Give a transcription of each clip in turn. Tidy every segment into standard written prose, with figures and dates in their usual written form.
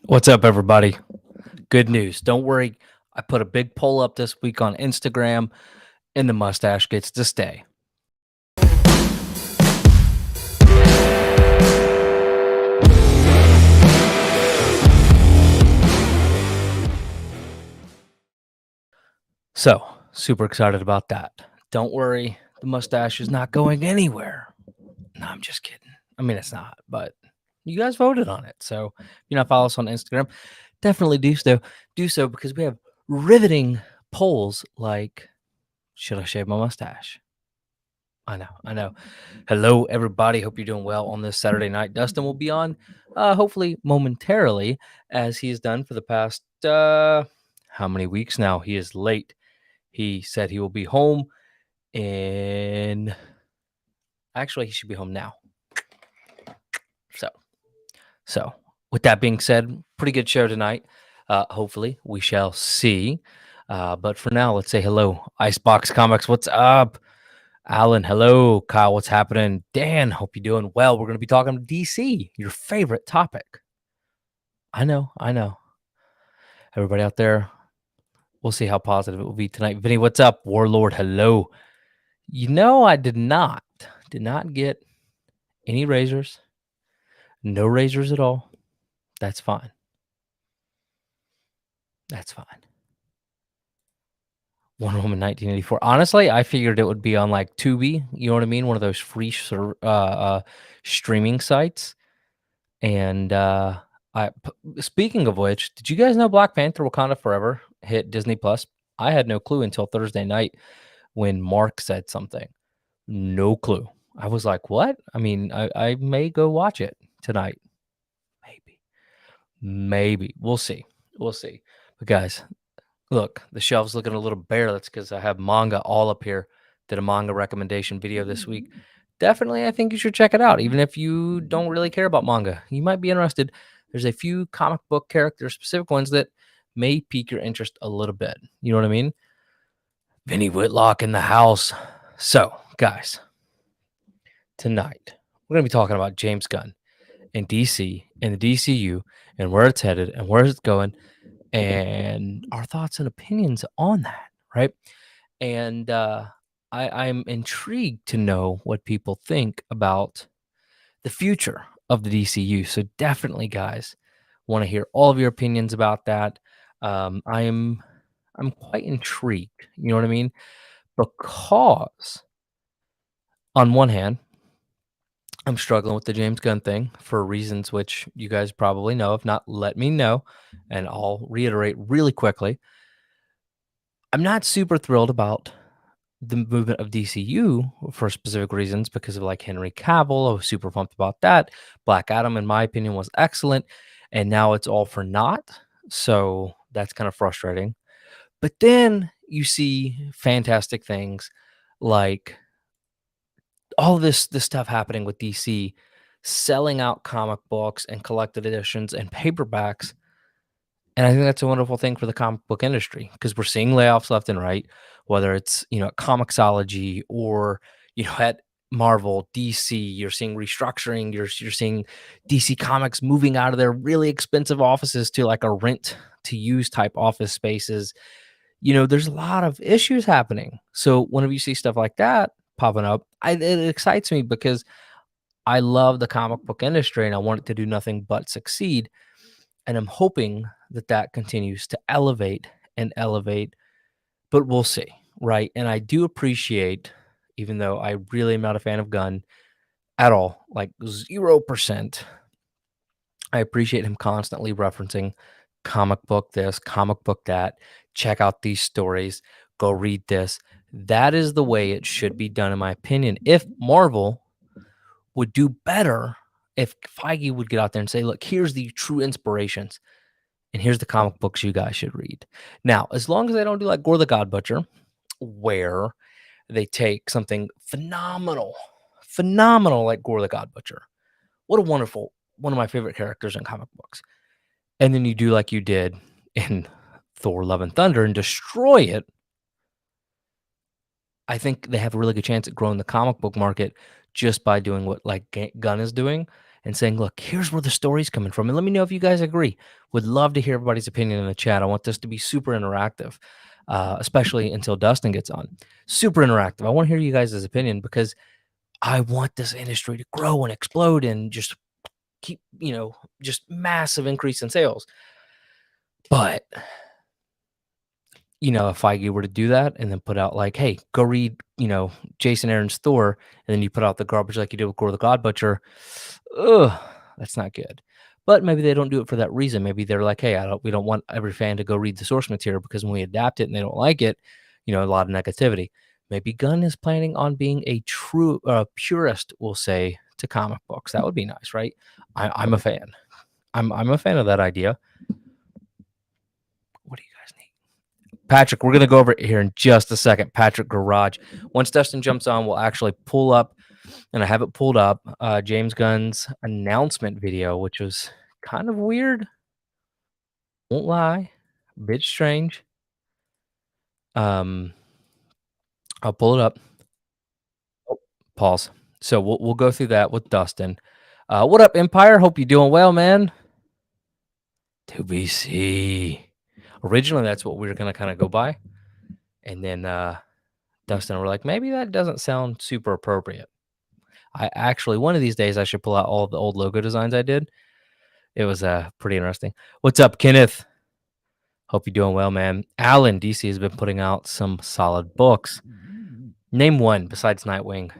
What's up, everybody? Good news. Don't worry. I put a big poll up this week on Instagram, and the mustache gets to stay. So, super excited about that. Don't worry. The mustache is not going anywhere. No, I'm just kidding. I mean, it's not, but you guys voted on it. So, if you're not follow us on Instagram, definitely do so. Do so because we have riveting polls like, should I shave my mustache? I know. Hello, everybody. Hope you're doing well on this Saturday night. Dustin will be on, hopefully momentarily, as he's done for the past how many weeks now? He is late. He said he will be home in. Actually, he should be home now. So with that being said, pretty good show tonight. Hopefully, we shall see. But for now, let's say hello, Icebox Comics. What's up? Alan, hello. Kyle, what's happening? Dan, hope you're doing well. We're going to be talking DC, your favorite topic. I know. Everybody out there, we'll see how positive it will be tonight. Vinny, what's up? Warlord, hello. I did not get any razors. No razors at all. That's fine. Wonder Woman 1984. Honestly, I figured it would be on like Tubi. You know what I mean? One of those free streaming sites. And speaking of which, did you guys know Black Panther: Wakanda Forever hit Disney Plus? I had no clue until Thursday night when Mark said something. No clue. I was like, what? I mean, I may go watch it tonight. Maybe. We'll see. But guys, look, the shelf's looking a little bare. That's because I have manga all up here. Did a manga recommendation video this week. Definitely, I think you should check it out. Even if you don't really care about manga, you might be interested. There's a few comic book character specific ones that may pique your interest a little bit. You know what I mean? Vinny Whitlock in the house. So, guys, tonight we're going to be talking about James Gunn and DC and the DCU and where it's headed and where it's going and our thoughts and opinions on that, right? And I'm intrigued to know what people think about the future of the DCU. So definitely, guys, want to hear all of your opinions about that. I'm quite intrigued. You know what I mean? Because on one hand, I'm struggling with the James Gunn thing for reasons which you guys probably know. If not, let me know, and I'll reiterate really quickly. I'm not super thrilled about the movement of DCU for specific reasons because of like Henry Cavill. I was super pumped about that. Black Adam, in my opinion, was excellent, and now it's all for naught. So that's kind of frustrating. But then you see fantastic things like all of this stuff happening with DC selling out comic books and collected editions and paperbacks. And I think that's a wonderful thing for the comic book industry because we're seeing layoffs left and right, whether it's, at Comixology or, at Marvel, DC, you're seeing restructuring, you're seeing DC Comics moving out of their really expensive offices to like a rent to use type office spaces. There's a lot of issues happening. So whenever you see stuff like that popping up, it excites me because I love the comic book industry and I want it to do nothing but succeed. And I'm hoping that continues to elevate and elevate, but we'll see, right? And I do appreciate, even though I really am not a fan of Gunn at all, like 0%, I appreciate him constantly referencing comic book this, comic book that, check out these stories, go read this. That is the way it should be done, in my opinion. If Marvel would do better, if Feige would get out there and say, look, here's the true inspirations, and here's the comic books you guys should read. Now, as long as they don't do like Gore the God Butcher, where they take something phenomenal like Gore the God Butcher. What a wonderful, one of my favorite characters in comic books. And then you do like you did in Thor Love and Thunder and destroy it. I think they have a really good chance at growing the comic book market just by doing what like Gunn is doing and saying, look, here's where the story's coming from. And let me know if you guys agree. Would love to hear everybody's opinion in the chat. I want this to be super interactive, especially until Dustin gets on. Super interactive. I want to hear you guys' opinion because I want this industry to grow and explode and just keep, just massive increase in sales. But if Feige were to do that and then put out like, hey, go read, Jason Aaron's Thor, and then you put out the garbage like you did with Gore the God Butcher, ugh, that's not good. But maybe they don't do it for that reason. Maybe they're like, hey, we don't want every fan to go read the source material because when we adapt it and they don't like it, a lot of negativity. Maybe Gunn is planning on being a true purist, we'll say, to comic books. That would be nice, right? I'm a fan. I'm a fan of that idea. What do you guys need? Patrick, we're going to go over it here in just a second. Patrick Garage. Once Dustin jumps on, we'll actually pull up, and I have it pulled up, James Gunn's announcement video, which was kind of weird. Won't lie. A bit strange. I'll pull it up. Oh, pause. So we'll go through that with Dustin. What up, Empire? Hope you're doing well, man. To BC. Originally, that's what we were going to kind of go by. And then Dustin and we're like, maybe that doesn't sound super appropriate. I actually, one of these days, I should pull out all of the old logo designs I did. It was pretty interesting. What's up, Kenneth? Hope you're doing well, man. Alan, DC has been putting out some solid books. Name one besides Nightwing.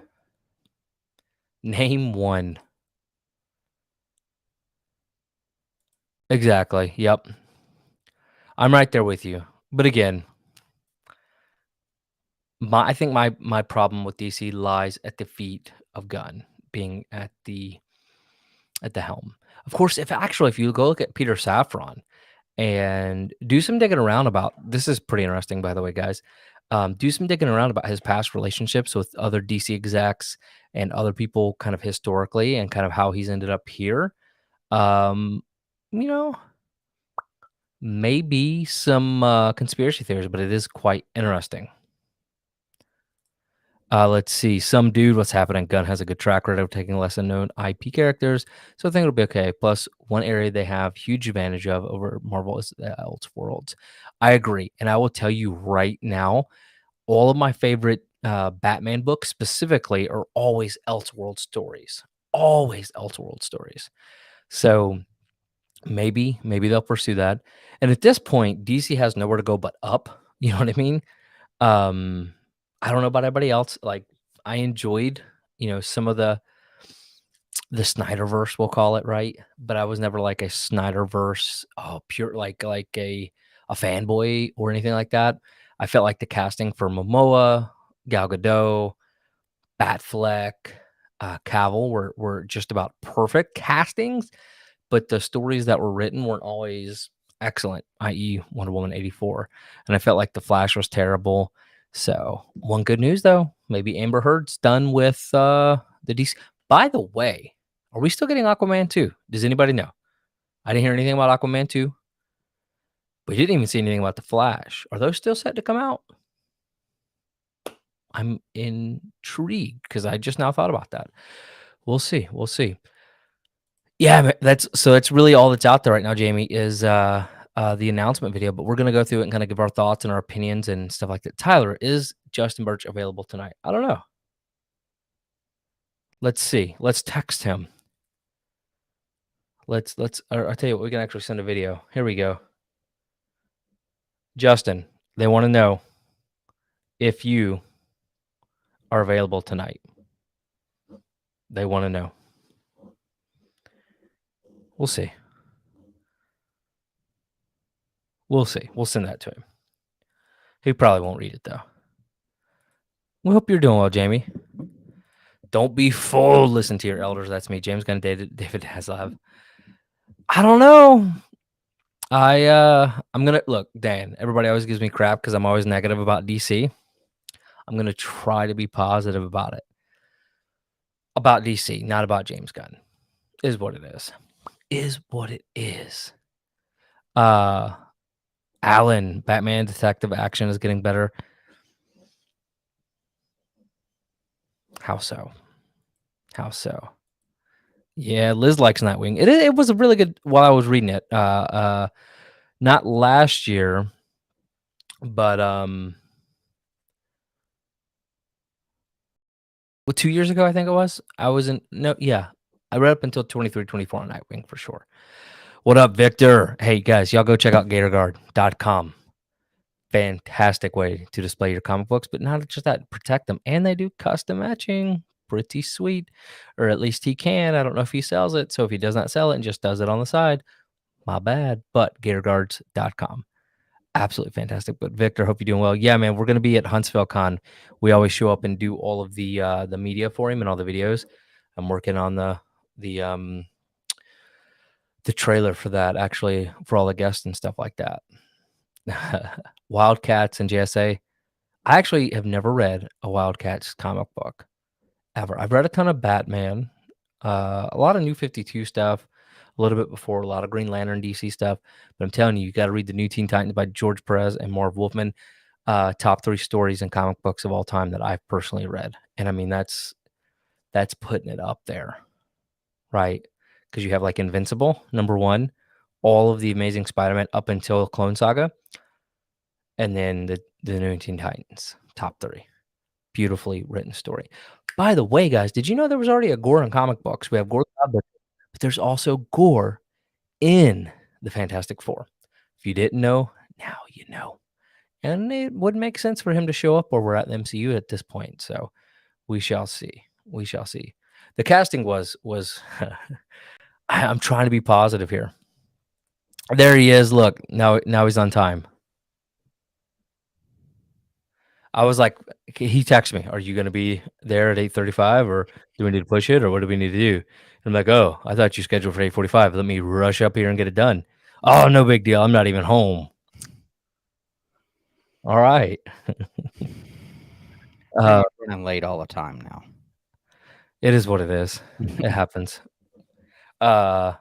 Name one. Exactly. Yep. I'm right there with you. But again, I think my problem with DC lies at the feet of Gunn being at the helm. Of course, if you go look at Peter Safran and do some digging around about this is pretty interesting, by the way, guys. Do some digging around about his past relationships with other DC execs and other people kind of historically and kind of how he's ended up here. Um, you know, maybe some conspiracy theories, but it is quite interesting. Let's see. Some dude, what's happening? Gunn has a good track record of taking less than known IP characters, so I think it'll be okay. Plus, one area they have huge advantage of over Marvel is the Elseworlds. I agree, and I will tell you right now, all of my favorite Batman books specifically are always Elseworld stories. Always Elseworld stories. So maybe they'll pursue that. And at this point, DC has nowhere to go but up. You know what I mean? I don't know about everybody else. Like I enjoyed, some of the Snyderverse, we'll call it, right? But I was never like a Snyderverse, pure like a fanboy or anything like that. I felt like the casting for Momoa, Gal Gadot, Batfleck, Cavill were just about perfect castings, but the stories that were written weren't always excellent, i.e. Wonder Woman 84. And I felt like The Flash was terrible. So one good news though, maybe Amber Heard's done with the DC. By the way, are we still getting Aquaman 2? Does anybody know? I didn't hear anything about Aquaman 2. We didn't even see anything about The Flash. Are those still set to come out? I'm intrigued because I just now thought about that. We'll see. We'll see. Yeah, that's really all that's out there right now, Jamie, is the announcement video. But we're gonna go through it and kind of give our thoughts and our opinions and stuff like that. Tyler, is Justin Birch available tonight? I don't know. Let's see. Let's text him. I'll tell you what, we can actually send a video. Here we go. Justin, they want to know if you are available tonight. They want to know. We'll see. We'll see. We'll send that to him. He probably won't read it though. We hope you're doing well, Jamie. Don't be fooled. Listen to your elders. That's me, James Gunn, David Hasselhoff. I don't know. I'm gonna look, Dan. Everybody always gives me crap because I'm always negative about DC. I'm gonna try to be positive about it. About DC, not about James Gunn. Is what it is. Is what it is. Alan, Batman detective action is getting better. How so? How so? Yeah, Liz likes Nightwing. It was a really good while I was reading it. Not last year, but well, 2 years ago, I think it was. I was in no, yeah. I read up until 23, 24 on Nightwing for sure. What up, Victor? Hey guys, y'all go check out gatorguard.com. Fantastic way to display your comic books, but not just that, protect them. And they do custom etching. Pretty sweet. Or at least he can. I don't know if he sells it. So if he does not sell it and just does it on the side, my bad. But gatorguards.com. Absolutely fantastic. But Victor, hope you're doing well. Yeah, man, we're gonna be at Huntsville Con. We always show up and do all of the media for him and all the videos. I'm working on the the trailer for that, actually, for all the guests and stuff like that. Wildcats and JSA. I actually have never read a Wildcats comic book ever. I've read a ton of Batman, a lot of New 52 stuff, a little bit before, a lot of Green Lantern DC stuff. But I'm telling you, you got to read the New Teen Titans by George Perez and Marv Wolfman. Top 3 stories and comic books of all time that I've personally read. And I mean, that's putting it up there, right? Because you have like Invincible, number 1, all of the Amazing Spider-Man up until Clone Saga, and then the New Teen Titans, top 3. Beautifully written story. By the way, guys, did you know there was already a gore in comic books? We have gore, but there's also gore in the Fantastic Four. If you didn't know, now you know. And it would make sense for him to show up where we're at in the MCU at this point. So we shall see. We shall see. The casting was I'm trying to be positive here. There he is. Look, now he's on time. I was like, he texted me, "Are you gonna be there at 8:35, or do we need to push it, or what do we need to do?" And I'm like, "Oh, I thought you scheduled for 8:45. Let me rush up here and get it done." "Oh, no big deal. I'm not even home." All right. Man, Uh, you're running late all the time now. it is what it is. It happens. Uh,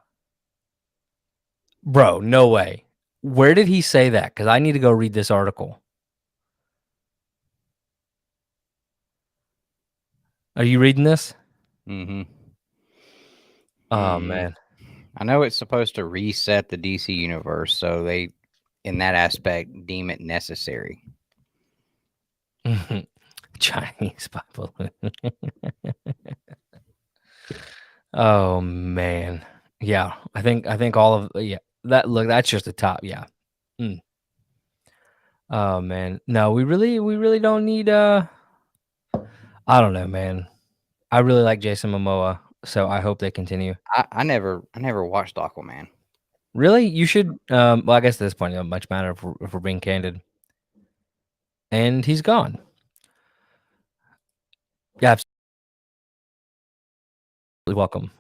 bro, no way. Where did he say that? Because I need to go read this article. Are you reading this? Mm-hmm. Oh Mm-hmm. man. I know it's supposed to reset the DC universe, so they, in that aspect, deem it necessary. Chinese Bible. Oh man. Yeah. I think all of yeah. That's just the top, yeah. Mm. Oh man. No, we really don't need I don't know, man. I really like Jason Momoa, so I hope they continue. I never watched Aquaman. Really? You should well, I guess at this point it doesn't much matter if we're being candid. And he's gone. Yeah, absolutely welcome.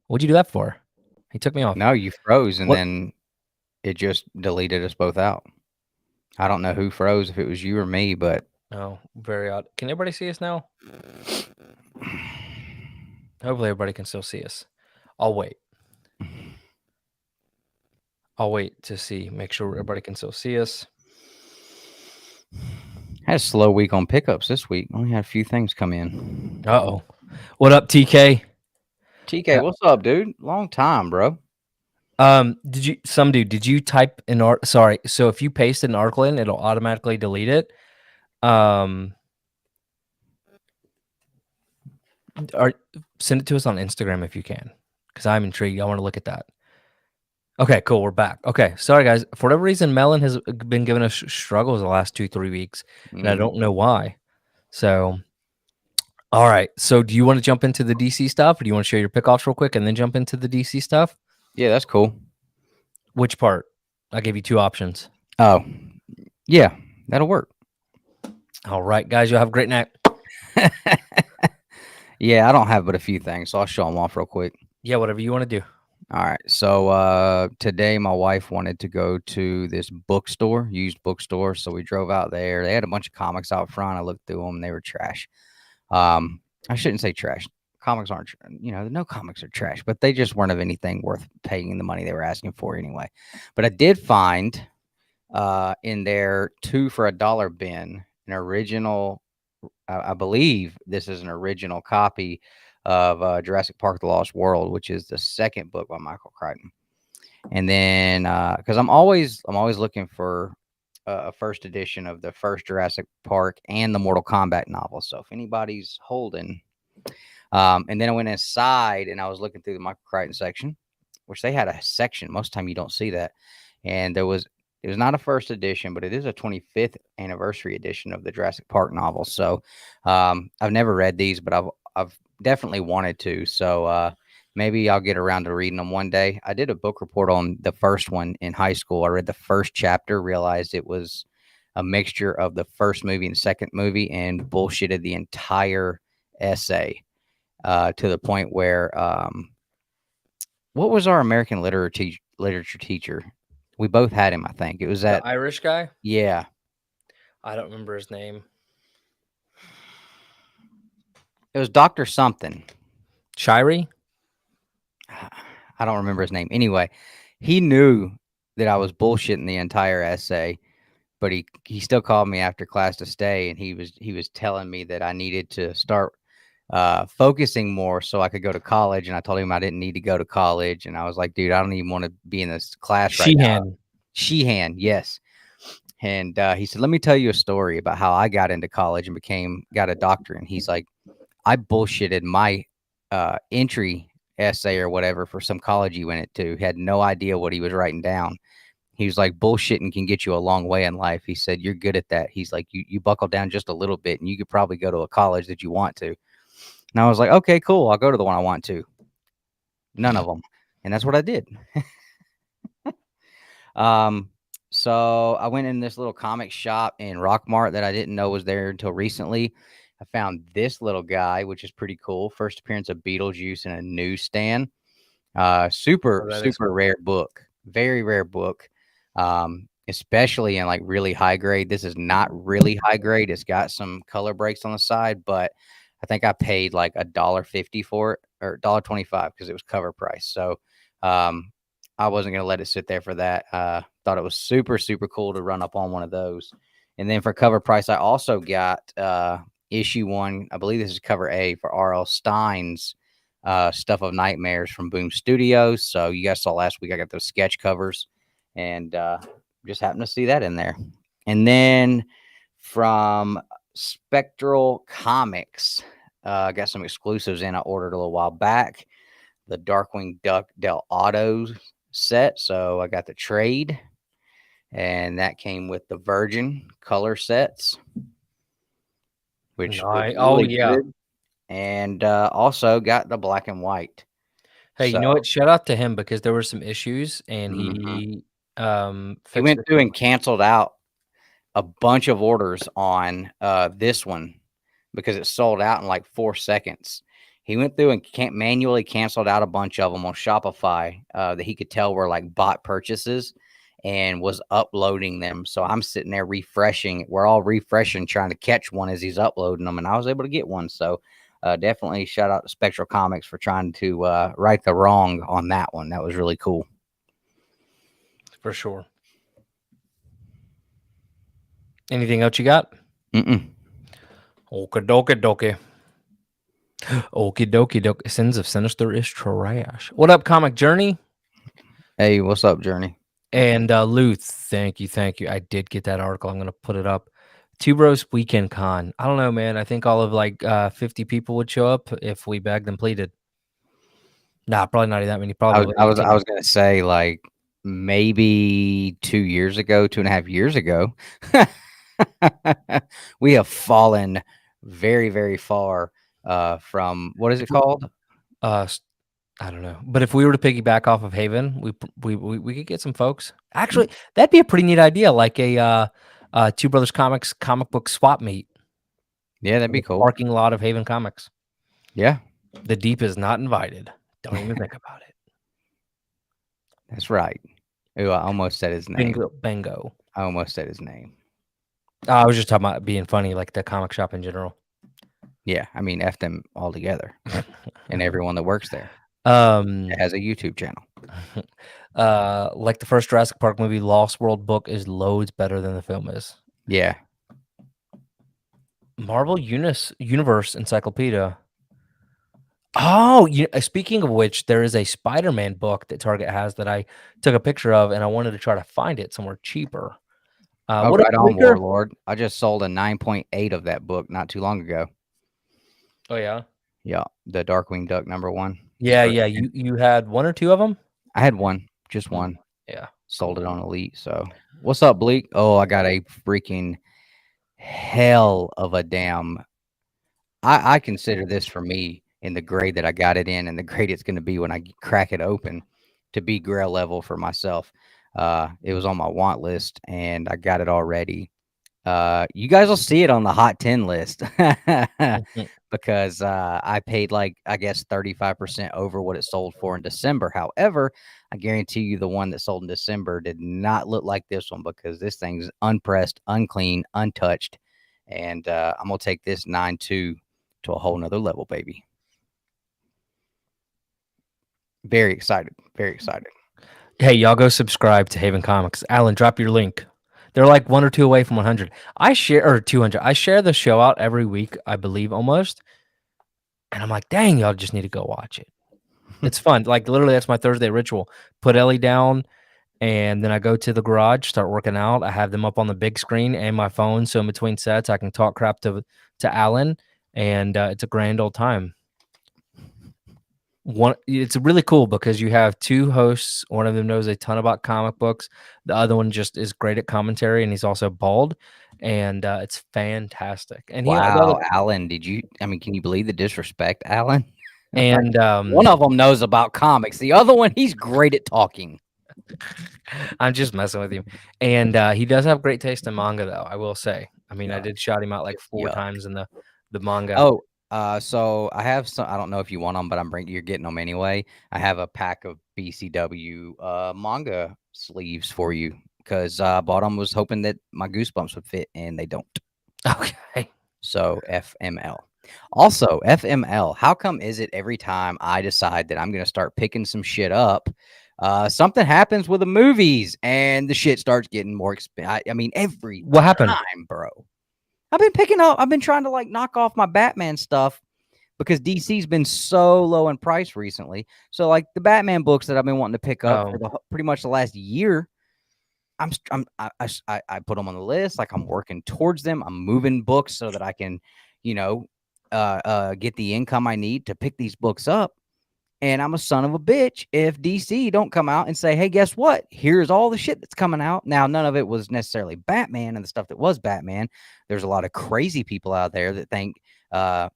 What'd you do that for? He took me off. No, you froze, and What? then it just deleted us both out. I don't know who froze, if it was you or me, but Oh, very odd. Can everybody see us now? Hopefully everybody can still see us. I'll wait. I'll wait to see. Make sure everybody can still see us. had a slow week on pickups this week. Only had a few things come in. Uh-oh. What up, TK? TK, what's up, dude? Long time, bro. Did you type an art? Sorry. So if you paste an article in, it'll automatically delete it. Um, or send it to us on Instagram if you can, because I'm intrigued. I want to look at that. Okay, cool. We're back. Okay, sorry guys. For whatever reason, Melon has been giving us struggles the last 2-3 weeks, and I don't know why. So, all right. So, do you want to jump into the DC stuff, or do you want to share your pickoffs real quick and then jump into the DC stuff? Yeah, that's cool. Which part? I gave you 2 options. Oh, yeah, that'll work. All right, guys. You'll have a great night. Yeah, I don't have but a few things, so I'll show them off real quick. Yeah, whatever you want to do. All right. So today my wife wanted to go to this bookstore, used bookstore. So we drove out there. They had a bunch of comics out front. I looked through them. They were trash. I shouldn't say trash. Comics aren't, no comics are trash, but they just weren't of anything worth paying the money they were asking for anyway. But I did find in their 2 for $1 bin an original. I believe this is an original copy of Jurassic Park: The Lost World, which is the second book by Michael Crichton. And then because I'm always looking for a first edition of the first Jurassic Park and the Mortal Kombat novel. So if anybody's holding, and then I went inside and I was looking through the Michael Crichton section, which they had a section. Most of the time you don't see that, and it was not a first edition, but it is a 25th anniversary edition of the Jurassic Park novel. So I've never read these, but I've definitely wanted to. So maybe I'll get around to reading them one day. I did a book report on the first one in high school. I read the first chapter, realized it was a mixture of the first movie and second movie, and bullshitted the entire essay to the point where what was our American literature teacher? We both had him, I think. It was The that. Irish guy? Yeah. I don't remember his name. It was Dr. something. Shirey? I don't remember his name. Anyway, he knew that I was bullshitting the entire essay, but he still called me after class to stay, and he was telling me that I needed to start focusing more so I could go to college. And I told him I didn't need to go to college. And I was like, dude, I don't even want to be in this class right now. Sheehan. Sheehan, yes. And he said, let me tell you a story about how I got into college and got a doctorate. And he's like, I bullshitted my entry essay or whatever for some college he went to. Had no idea what he was writing down. He was like, bullshitting can get you a long way in life. He said, you're good at that. He's like, you buckle down just a little bit and you could probably go to a college that you want to. And I was like, okay, cool. I'll go to the one I want to. None of them. And that's what I did. So I went in this little comic shop in Rockmart that I didn't know was there until recently. I found this little guy, which is pretty cool. First appearance of Beetlejuice in a newsstand. Super, Oh, that is super cool. rare book. Very rare book. Especially in like really high grade. This is not really high grade. It's got some color breaks on the side, but I think I paid like $1.50 for it, or $1.25 because it was cover price. So I wasn't going to let it sit there for that. Thought it was super, super cool to run up on one of those. And then for cover price, I also got issue 1. I believe this is cover A for R.L. Stein's Stuff of Nightmares from Boom Studios. So you guys saw last week I got those sketch covers, and just happened to see that in there. And then from Spectral Comics, I got some exclusives in. I ordered a little while back. The Darkwing Duck Del Auto set. So I got the trade, and that came with the Virgin color sets, which was Oh, really yeah. good. And also got the black and white. Hey, you So know what? Shout out to him because there were some issues and mhm. he He fixed went it. through and canceled out a bunch of orders on this one because it sold out in like 4 seconds. He went through and manually canceled out a bunch of them on Shopify that he could tell were like bot purchases, and was uploading them. So I'm sitting there refreshing. We're all refreshing, trying to catch one as he's uploading them, and I was able to get one. So definitely shout out to Spectral Comics for trying to right the wrong on that one. That was really cool. For sure. Anything else you got? Mm-mm. Okie dokie dokie. Okie dokie dokie. Sins of Sinister is trash. What up, Comic Journey? Hey, what's up, Journey? And Lou, thank you, thank you. I did get that article. I'm gonna put it up. Two Bros Weekend Con. I don't know, man. I think all of like 50 people would show up if we begged and pleaded. Nah, probably not that many. Probably about I 18. was gonna say like maybe 2 years ago, 2.5 years ago. We have fallen very, very far from what is it called? I don't know, but if we were to piggyback off of Haven, we could get some folks. Actually, that'd be a pretty neat idea, like a Two Brothers Comics comic book swap meet Yeah, that'd in be the cool. parking lot of Haven Comics. Yeah, The Deep is not invited. Don't even think about it. that's right. Ooh, I almost said his name. Bingo, bingo. I almost said his name. I was just talking about being funny, like the comic shop in general. Yeah, I mean, F them all together and everyone that works there. Um, It has a YouTube channel. like the first Jurassic Park movie, Lost World book is loads better than the film is. Yeah. Marvel Universe Encyclopedia. Oh, speaking of which, there is a Spider-Man book that Target has that I took a picture of, and I wanted to try to find it somewhere cheaper. Oh, What up, right on, Bleaker? Warlord. I just sold a 9.8 of that book not too long ago. Oh, yeah? Yeah, the Darkwing Duck #1. It's Yeah, great, yeah, man. you had 1 or 2 of them. I had one, just Mm, one. yeah, Sold it cool. on Elite. So, what's up, Bleak? Oh, I got a freaking hell of a damn. I consider this for me in the grade that I got it in, and the grade it's going to be when I crack it open to be Grail level for myself. It was on my want list, and I got it already. You guys will see it on the hot 10 list Mhm. because I paid like, I guess, 35% over what it sold for in December. However, I guarantee you the one that sold in December did not look like this one because this thing's unpressed, unclean, untouched. And I'm going to take this 9.2 to a whole nother level, baby. Very excited. Very excited. Hey, y'all go subscribe to Haven Comics. Alan, drop your link. They're like 1 or 2 away from 100. I share or 200. I share the show out every week, I believe, almost, and I'm like, "Dang, y'all just need to go watch it." It's fun. Like, literally, that's my Thursday ritual. Put Ellie down, and then I go to the garage, start working out. I have them up on the big screen and my phone, so in between sets, I can talk crap to Alan, and it's a grand old time. It's really cool because you have 2 hosts. One of them knows a ton about comic books. The other one just is great at commentary, and he's also bald, and it's fantastic. And he the other Wow, Alan, I mean, can you believe the disrespect, Alan? Like, and one of them knows about comics. The other one, he's great at talking. I'm just messing with you. And he does have great taste in manga, though. I will say. I mean, I Yeah, did shout him out like just 4 yuck. times in the manga. Oh, so I have some. I don't know if you want them, but you're getting them anyway. I have a pack of BCW manga sleeves for you because I bought them. Was hoping that my Goosebumps would fit, and they don't. Okay. So FML. Also, FML. How come is it every time I decide that I'm gonna start picking some shit up, something happens with the movies and the shit starts getting more expensive? I mean, every What happened? time, bro. I've been trying to like knock off my Batman stuff because DC's been so low in price recently. So like the Batman books that I've been wanting to pick up for Oh, pretty much the last year, I put them on the list. Like I'm working towards them. I'm moving books so that I can, you know, get the income I need to pick these books up. And I'm a son of a bitch if DC don't come out and say, hey, guess what? Here's all the shit that's coming out. Now, none of it was necessarily Batman and the stuff that was Batman. There's a lot of crazy people out there that think the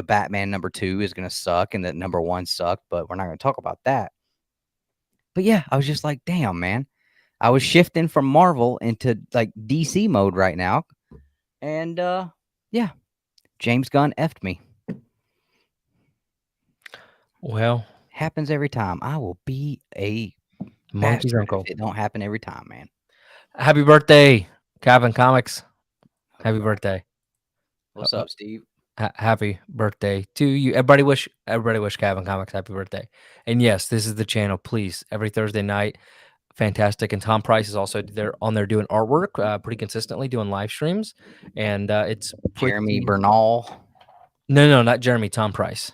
Batman #2 is going to suck and that #1 sucked, but we're not going to talk about that. But yeah, I was just like, damn, man. I was shifting from Marvel into like DC mode right now. And yeah, James Gunn effed me. well, Happens every time. I will be a monkey's bastard if uncle. it don't happen every time, man. Happy birthday, Calvin Comics. Oh Happy God. birthday. Uh, What's uh, up, Steve? happy birthday to you. Everybody wish Calvin Comics happy birthday. And yes, this is the channel. Please, every Thursday night, fantastic. And Tom Price is also there on there doing artwork pretty consistently, doing live streams, and it's Jeremy pretty. Bernal. No, not Jeremy. Tom Price.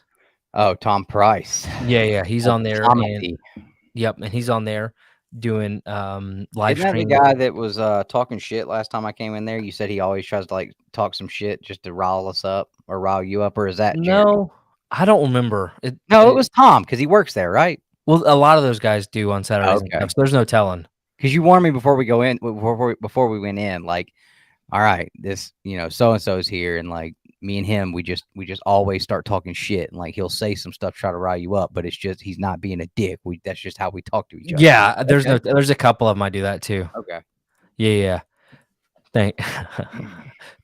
Oh, Tom Price. Yeah, yeah, he's Old on there, and Tommy. yep, and he's on there doing live Isn't that the streams. guy that was talking shit last time I came in there? You said he always tries to like talk some shit just to rile us up or rile you up, or is that Jeremy? No, I don't remember it. No, it was Tom because he works there, right? Well, a lot of those guys do on Saturdays and stuff, Okay. so there's no telling. Because you warned me before we go in, before we went in, like, all right, this, so and so's here, and like me and him, we just always start talking shit, and like he'll say some stuff to try to rile you up, but it's just he's not being a dick. That's just how we talk to each other. Yeah, Okay. there's a couple of them I do that too. Okay. Yeah, yeah. Thank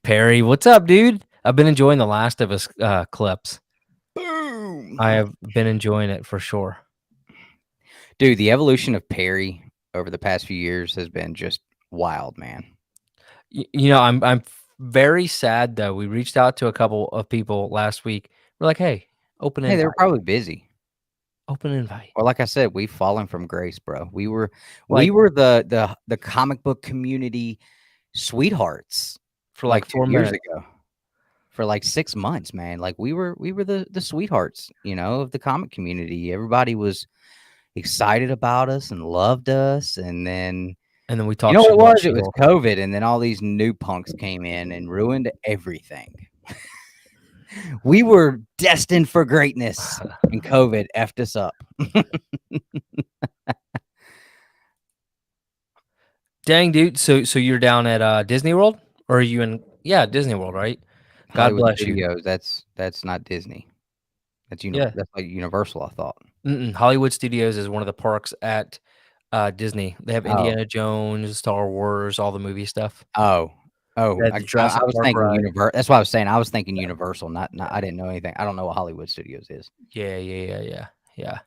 Perry. What's up, dude? I've been enjoying the Last of Us clips. Boom. I have been enjoying it for sure. Dude, the evolution of Perry over the past few years has been just wild, man. I'm very sad though. We reached out to a couple of people last week. We're like, hey, open Hey, they invite, were probably busy. open invite. Or like I said, we've fallen from grace, bro. We were Like the comic book community sweethearts for like like 2 4 years minutes. ago. for like 6 months, man. Like we were the sweethearts, of the comic community. Everybody was excited about us and loved us, and then And then we you talk know what shit it about was? It was She-Hulk. COVID, and then all these new punks came in and ruined everything. We were destined for greatness, and COVID effed us up. Dang, dude. So you're down at Disney World, or are you in? Yeah, Disney World, right? God Hollywood bless you. Studios, that's not Disney. Yeah. That's like Universal, I thought. Hollywood Studios is one of the parks at Disney. They have Oh, Indiana Jones, Star Wars, all the movie stuff. oh, They oh, have the I Jurassic was Park thinking ride. That's what I was saying. I was thinking Universal, not I didn't know anything. I don't know what Hollywood Studios is. Yeah, yeah, yeah, yeah,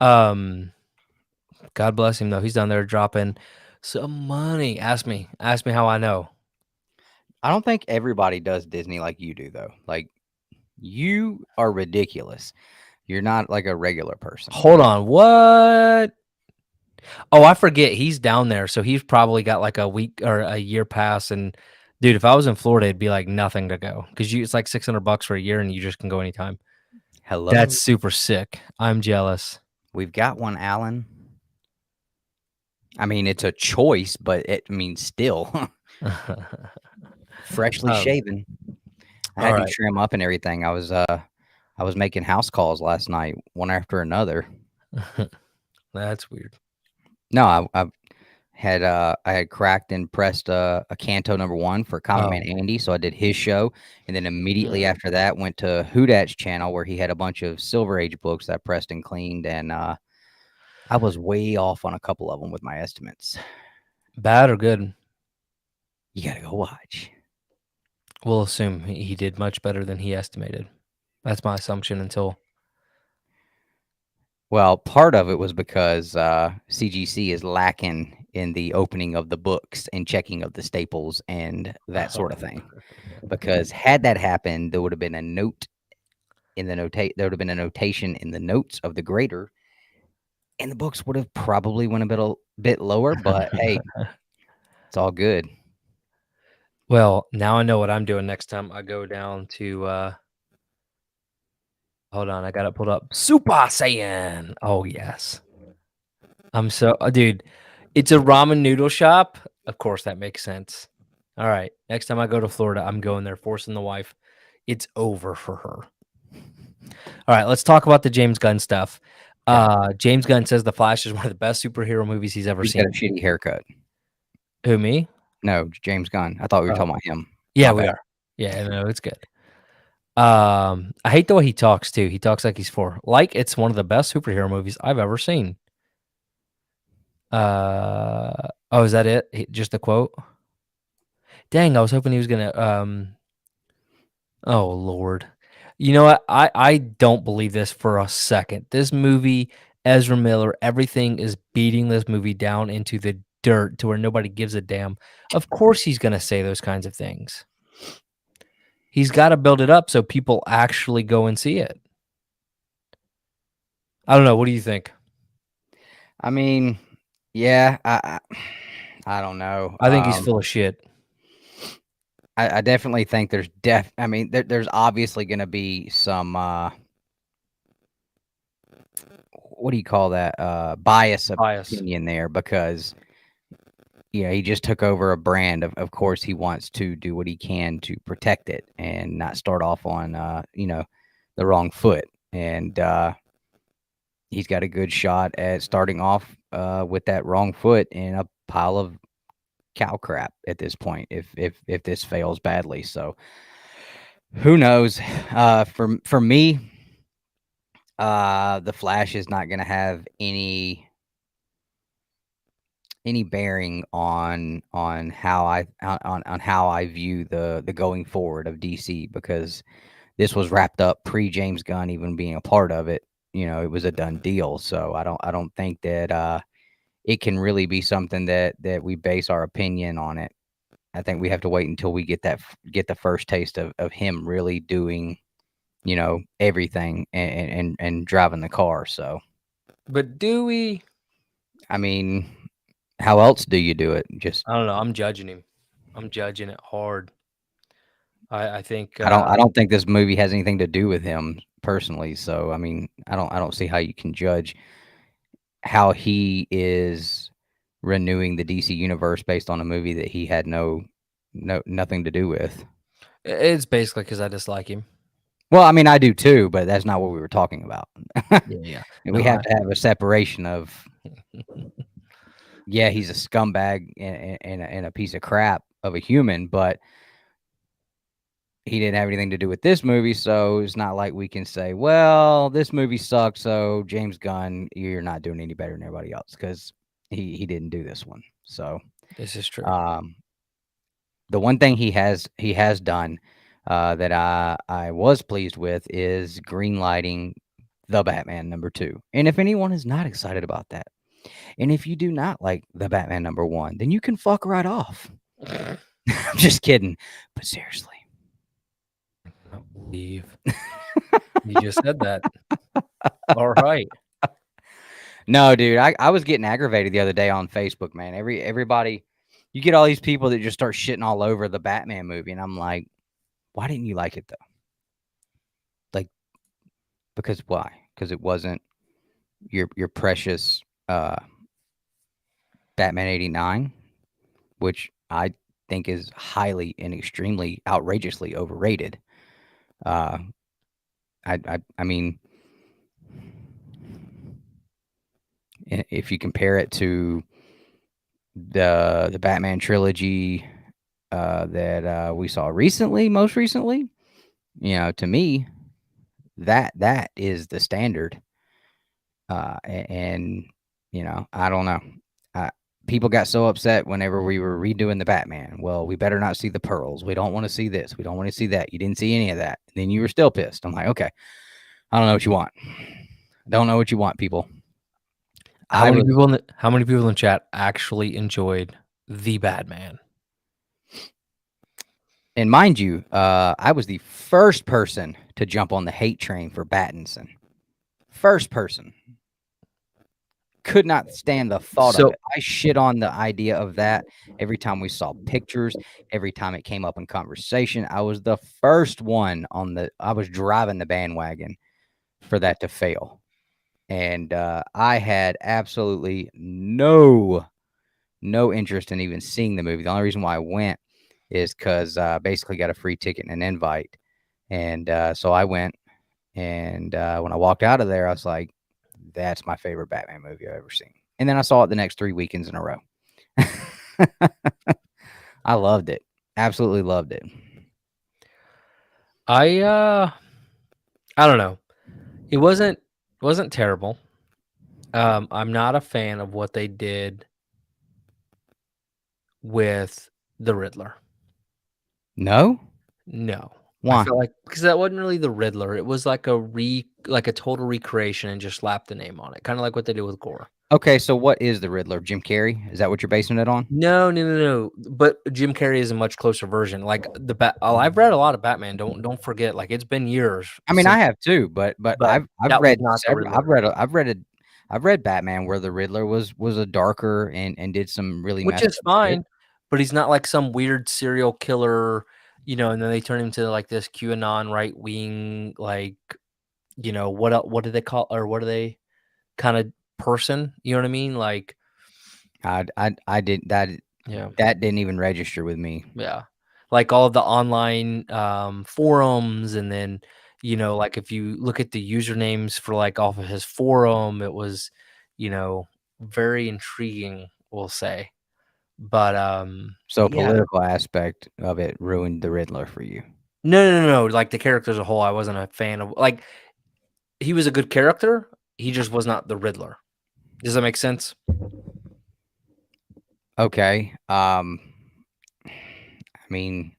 yeah. God bless him though. He's down there dropping some money. Ask me how I know. I don't think everybody does Disney like you do, though. Like, you are ridiculous. You're not like a regular person. Hold on, what? Oh, I forget. He's down there, so he's probably got like a week or a year pass. And dude, if I was in Florida, it'd be like nothing to go because it's like $600 for a year, and you just can go anytime. Hello? That's super sick. I'm jealous. We've got one, Alan. I mean, it's a choice, but still freshly um, shaven. I all had to right. trim up and everything. I was making house calls last night, one after another. That's weird. No, I had cracked and pressed a Canto #1 for Comic Man Oh, Andy, so I did his show, and then immediately mm, after that went to Hudat's channel where he had a bunch of Silver Age books that I pressed and cleaned, and I was way off on a couple of them with my estimates. bad or good? You gotta go watch. We'll assume he did much better than he estimated. That's my assumption until Well, part of it was because CGC is lacking in the opening of the books and checking of the staples and that sort of thing. Because had that happened, there would have been a note in the notate. There would have been a notation in the notes of the grader, and the books would have probably went a bit lower. But hey, it's all good. well, now I know what I'm doing next time I go down to hold on, I got it pulled up. Super Saiyan. Oh yes. I'm so dude, it's a ramen noodle shop. Of course that makes sense. All right. Next time I go to Florida, I'm going there forcing the wife. It's over for her. All right, let's talk about the James Gunn stuff. Okay, James Gunn says The Flash is one of the best superhero movies he's ever he's got a seen. shitty haircut. Who, me? No, James Gunn. I thought we were Oh, talking about him. yeah, My we bad. are. Yeah, no, it's good. I hate the way he talks too. He talks like he's 4. Like it's one of the best superhero movies I've ever seen. Oh, is that it? Just a quote? Dang, I was hoping he was gonna oh Lord. You know what? I don't believe this for a second. This movie, Ezra Miller, everything is beating this movie down into the dirt to where nobody gives a damn. Of course he's gonna say those kinds of things. He's got to build it up so people actually go and see it. I don't know. What do you think? I mean, yeah, I don't know. I think he's full of shit. I definitely think I mean, there's obviously going to be some what do you call that? Bias Bias. opinion there because he just took over a brand. Of course, he wants to do what he can to protect it and not start off on the wrong foot. And he's got a good shot at starting off with that wrong foot in a pile of cow crap at this point if this fails badly. So who knows? For me, the Flash is not going to have any bearing on how I view the going forward of DC because this was wrapped up pre James Gunn even being a part of it. It was a done deal. So I don't think that it can really be something that we base our opinion on it. I think we have to wait until we get the first taste of him really doing, everything and driving the car. So, But do we? I mean, how else do you do it? Just I don't know. I'm judging him. I'm judging it hard. I think I don't think this movie has anything to do with him personally. So I mean, I don't see how you can judge how he is renewing the DC universe based on a movie that he had nothing to do with. it's basically because I dislike him. Well, I mean, I do too, but that's not what we were talking about. Yeah, yeah. We No, have to have a separation of, yeah, he's a scumbag and a piece of crap of a human, but he didn't have anything to do with this movie, so it's not like we can say, well, this movie sucked, so James Gunn, you're not doing any better than everybody else because he didn't do this one. So this is true. um, the one thing he has done that I was pleased with is greenlighting the Batman #2. And if anyone is not excited about that, and if you do not like the Batman #1, then you can fuck right off. I'm just kidding, but seriously. I don't believe you just said that. All right. No, dude, I was getting aggravated the other day on Facebook, man. Everybody, you get all these people that just start shitting all over the Batman movie, and I'm like, why didn't you like it though? Like, because why? Because it wasn't your precious Batman '89, which I think is highly and extremely outrageously overrated. Uh, I mean, if you compare it to the Batman trilogy that we saw most recently, to me that is the standard. And I don't know. Uh, People got so upset whenever we were redoing the Batman. Well, we better not see the pearls. We don't want to see this. We don't want to see that. You didn't see any of that. And then you were still pissed. I'm like, okay, I don't know what you want. Don't know what you want, people. I was, How many people in the chat actually enjoyed the Batman? and mind you, I was the first person to jump on the hate train for Pattinson. First person. Could not stand the thought of So it. I shit on the idea of that every time we saw pictures, every time it came up in conversation. I was the first one I was driving the bandwagon for that to fail. And I had absolutely no interest in even seeing the movie. The only reason why I went is because basically got a free ticket and an invite. And so I went. And when I walked out of there, I was like, that's my favorite Batman movie I've ever seen. And then I saw it the next 3 weekends in a row. I loved it. Absolutely loved it. I don't know. It wasn't terrible. I'm not a fan of what they did with the Riddler. No? No. I Why? feel like because that wasn't really the Riddler. It was like a total recreation and just slapped the name on it, kinda like what they did with Gore. Okay, so what is the Riddler? Jim Carrey? Is that what you're basing it on? No, no, no, no. But Jim Carrey is a much closer version. Like I've read a lot of Batman. Don't forget. Like it's been years I mean, I since, have too, but but I've that was read not the several. Riddler. I've read Batman where the Riddler was a darker and did some really Which messed is up shit. fine, but he's not like some weird serial killer, and then they turn him into like this QAnon right wing, like, what do they call, or what are they kind of person? You know what I mean? Like, I did yeah. that didn't even register with me. Yeah. Like all of the online forums, and then, like if you look at the usernames for like off of his forum, it was, very intriguing, we'll say. But So yeah. political aspect of it ruined the Riddler for you. No, no, no, no. Like the character as a whole, I wasn't a fan of. Like he was a good character. He just was not the Riddler. Does that make sense? Okay. I mean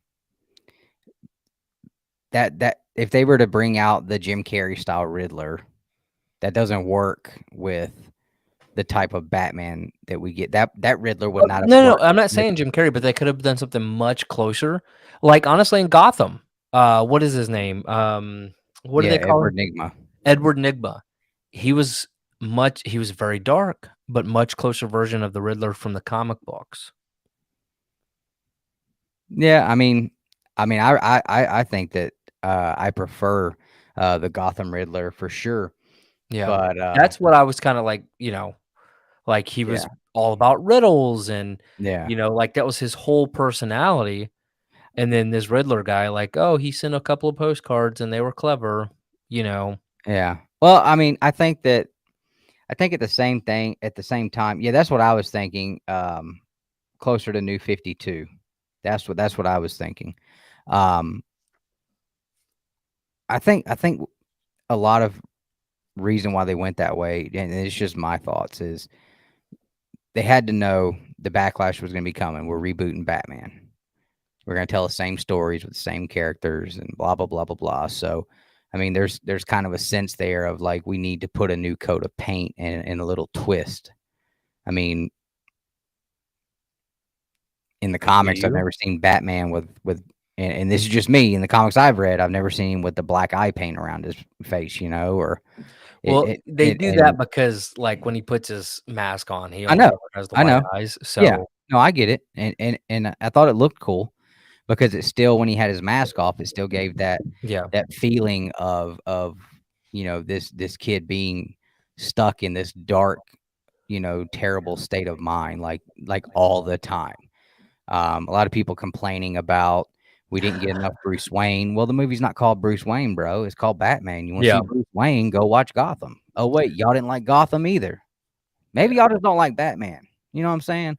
that if they were to bring out the Jim Carrey style Riddler, that doesn't work with the type of Batman that we get. That Riddler would not have No, no, worked I'm not with. saying Jim Carrey, but they could have done something much closer. Like honestly, in Gotham, what is his name? What do Yeah, they call Edward him? Nigma. Edward Nigma. He was very dark, but much closer version of the Riddler from the comic books. Yeah, I mean, I mean, I think that I prefer the Gotham Riddler for sure, Yeah. but That's what I was kinda like, like he yeah, was all about riddles and, yeah, like that was his whole personality. And then this Riddler guy, like, oh, he sent a couple of postcards and they were clever, you know. yeah. Well, I mean, I think at the same time, yeah, that's what I was thinking. Closer to New 52. That's what I was thinking. Um, I think a lot of reason why they went that way, and it's just my thoughts, is they had to know the backlash was going to be coming. We're rebooting Batman. We're going to tell the same stories with the same characters and blah blah blah blah blah. So, I mean, there's kind of a sense there of like we need to put a new coat of paint and a little twist. I mean, in the Do comics, I've you? never seen Batman with and this is just me. In the comics I've read, I've never seen him with the black eye paint around his face, you know, or Well, they do that and because, like, when he puts his mask on, he I only know, ever has the I white know. eyes, Yeah. so No, I get it, and I thought it looked cool because it still when he had his mask off, it still gave yeah. that feeling of, this kid being stuck in this dark, terrible state of mind, like all the time. A lot of people complaining about we didn't get enough Bruce Wayne. Well, the movie's not called Bruce Wayne, bro. It's called Batman. You want to see Yeah. Bruce Wayne? Go watch Gotham. Oh wait, y'all didn't like Gotham either. Maybe Yeah. y'all just don't like Batman. You know what I'm saying?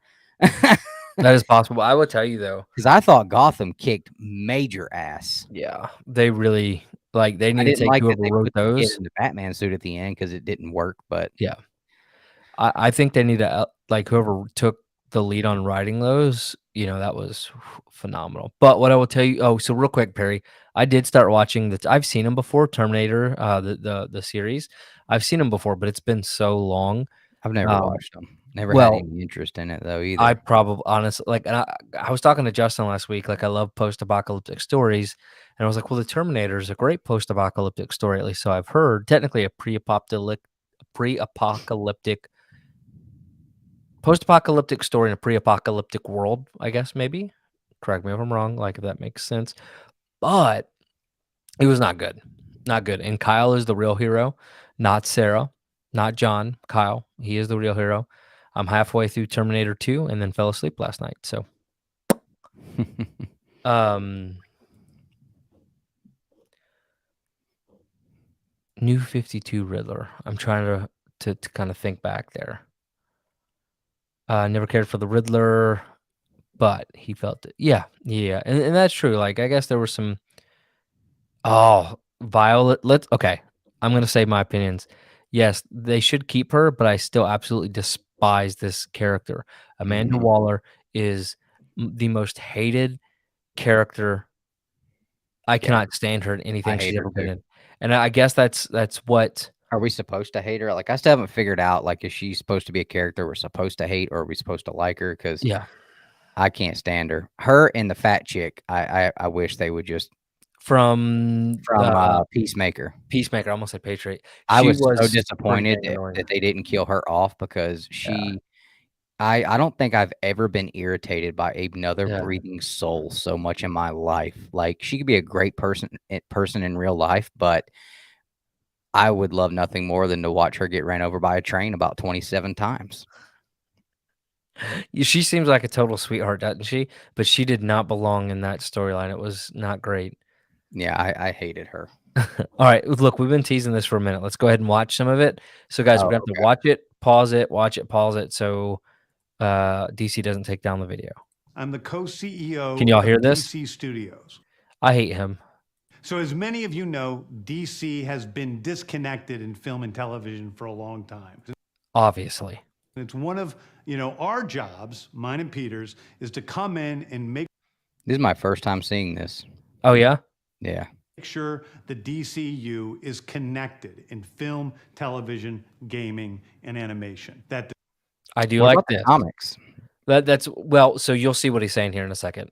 That is possible. I will tell you, though, Because I thought Gotham kicked major ass. yeah, they really like, they I need to didn't take like that whoever they wrote put the kid those. in the Batman suit at the end because it didn't work. But Yeah. I think they need to, like, whoever took the lead on writing those, that was phenomenal. But what I will tell you, oh, so real quick, Perry, I did start watching I've seen them before, Terminator, the series. I've seen them before, but it's been so long. I've never Um, watched them. Never had well, any interest in it though I either. probably honestly like, and I was talking to Justin last week. Like, I love post-apocalyptic stories, and I was like, well, the Terminator is a great post-apocalyptic story, at least so I've heard. Technically, a pre-apocalyptic post-apocalyptic story in a pre-apocalyptic world, I guess, maybe. Correct me if I'm wrong, like, if that makes sense. But it was not good. Not good. And Kyle is the real hero, not Sarah, not John. Kyle, he is the real hero. I'm halfway through Terminator 2 and then fell asleep last night. So, um, New 52 Riddler. I'm trying to kind of think back there. Never cared for the Riddler, but he felt it. Yeah, yeah, and that's true. Like, I guess there were some. Oh, Violet. Okay. I'm gonna say my opinions. Yes, they should keep her, but I still absolutely despise this character. Amanda Mhm. Waller is the most hated character. I Yeah, cannot stand her in I anything hate she's her ever been too. in, and I guess that's what. Are we supposed to hate her? Like, I still haven't figured out, like, is she supposed to be a character we're supposed to hate, or are we supposed to like her? Because Yeah, I can't stand her. Her and the fat chick, I wish they would just from from, Peacemaker. Peacemaker. I almost said Patriot. I She was so was pretty disappointed dang annoying. that they didn't kill her off because Yeah, I don't think I've ever been irritated by another yeah. breathing soul so much in my life. Like, she could be a great person in real life, but I would love nothing more than to watch her get ran over by a train about 27 times. She seems like a total sweetheart, doesn't she? But she did not belong in that storyline. It was not great. Yeah, I hated her. All right, look, we've been teasing this for a minute. Let's go ahead and watch some of it. So, guys, we're Oh, gonna have to okay. watch it, pause it, so DC doesn't take down the video. I'm the Can co-CEO y'all hear of this? DC Studios. I hate him. So as many of you know, DC has been disconnected in film and television for a long time. Obviously. It's one of, our jobs, mine and Peter's, is to come in and make This is my first time seeing this. Oh yeah. Yeah. sure the DCU is connected in film, television, gaming, and animation. That I do What like about the this. comics? That's well. So you'll see what he's saying here in a second.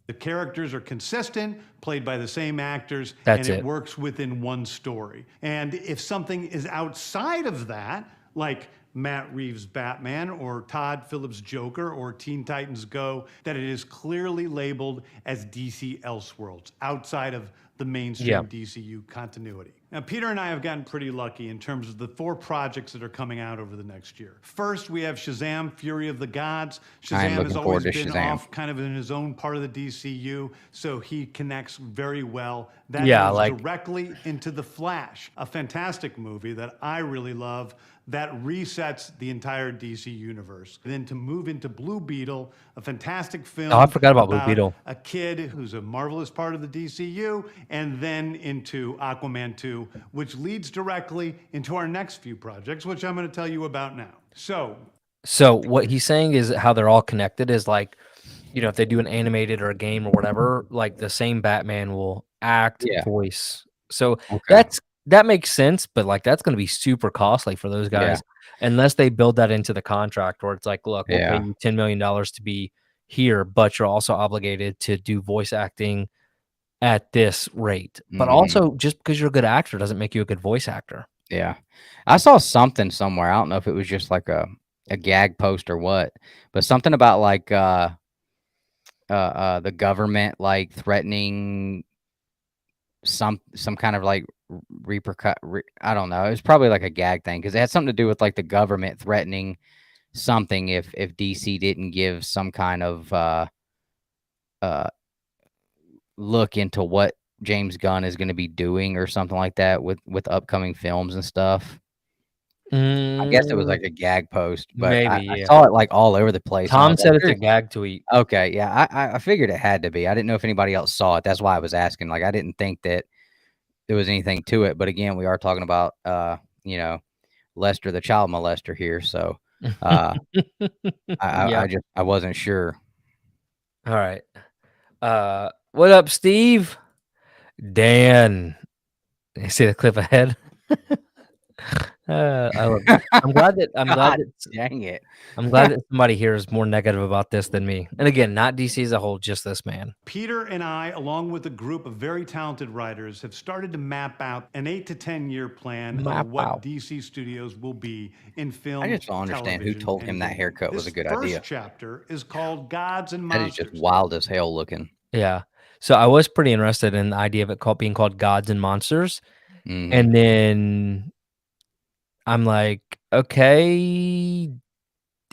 the characters are consistent, played by the same actors, That's and it it. works within one story. And if something is outside of that, like Matt Reeves' Batman or Todd Phillips' Joker or Teen Titans Go that it is clearly labeled as DC Elseworlds, outside of the mainstream DCU continuity. Now, Peter and I have gotten pretty lucky in terms of the 4 projects that are coming out over the next year. First, we have Shazam! Fury of the Gods. Shazam has always been off kind of in his own part of the DCU, so he connects very well. That moves directly into The Flash, a fantastic movie that I really love that resets the entire DC universe. Then to move into Blue Beetle, a fantastic film. Oh, I forgot about Blue Beetle. A kid who's a marvelous part of the DCU, and then into Aquaman 2, which leads directly into our next few projects, which I'm going to tell you about now. So what he's saying is how they're all connected is like, you know, if they do an animated or a game or whatever, like the same Batman will act, voice. So that makes sense, but like that's going to be super costly for those guys unless they build that into the contract where it's like, look, we'll pay you $10 million to be here, but you're also obligated to do voice acting at this rate. But also, just because you're a good actor doesn't make you a good voice actor. Yeah. I saw something somewhere. I don't know if it was just like a gag post or what, but something about like the government like threatening some kind of like I don't know. It was probably like a gag thing because it had something to do with like the government threatening something if DC didn't give some kind of look into what James Gunn is going to be doing or something like that with upcoming films and stuff. I guess it was like a gag post, but I saw it like all over the place. Tom said it's a gag tweet. Okay, yeah, I figured it had to be. I didn't know if anybody else saw it. That's why I was asking. Like, I didn't think that there was anything to it. But again, we are talking about you know, Lester the child molester here, so I wasn't sure. All right. What up, Steve? Dan. You see the clip ahead? I'm glad that dang it. I'm glad that somebody here is more negative about this than me. And again, not DC as a whole, just this man. Peter and I, along with a group of very talented writers, have started to map out an 8 to 10 year plan of what DC Studios will be in film. I just don't understand who told him that haircut was a good idea. This first chapter is called Gods and Monsters. That is just wild as hell looking. Yeah. So I was pretty interested in the idea of it being called Gods and Monsters. And then I'm like, okay,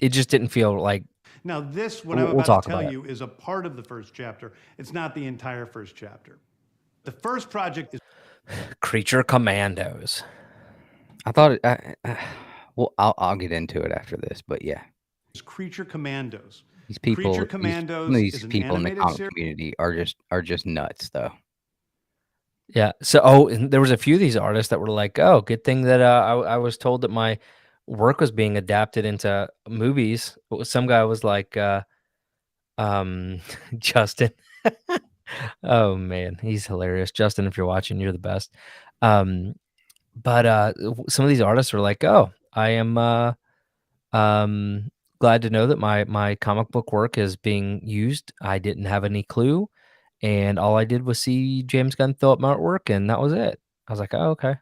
it just didn't feel like. Now, this, what I'm about to tell you, is a part of the first chapter. It's not the entire first chapter. The first project is Creature Commandos. I thought, well, I'll get into it after this, but yeah. It's Creature Commandos. These people, Creature Commandos these people in the comic community are just nuts, though. Yeah. So, there was a few of these artists that were like, "Oh, good thing that I was told that my work was being adapted into movies." Some guy was like, Justin. Oh man, he's hilarious. Justin, if you're watching, you're the best. But some of these artists are like, "Oh, I am glad to know that my comic book work is being used. I didn't have any clue. And all I did was see James Gunn throw up my artwork, and that was it." I was like, "Oh, okay."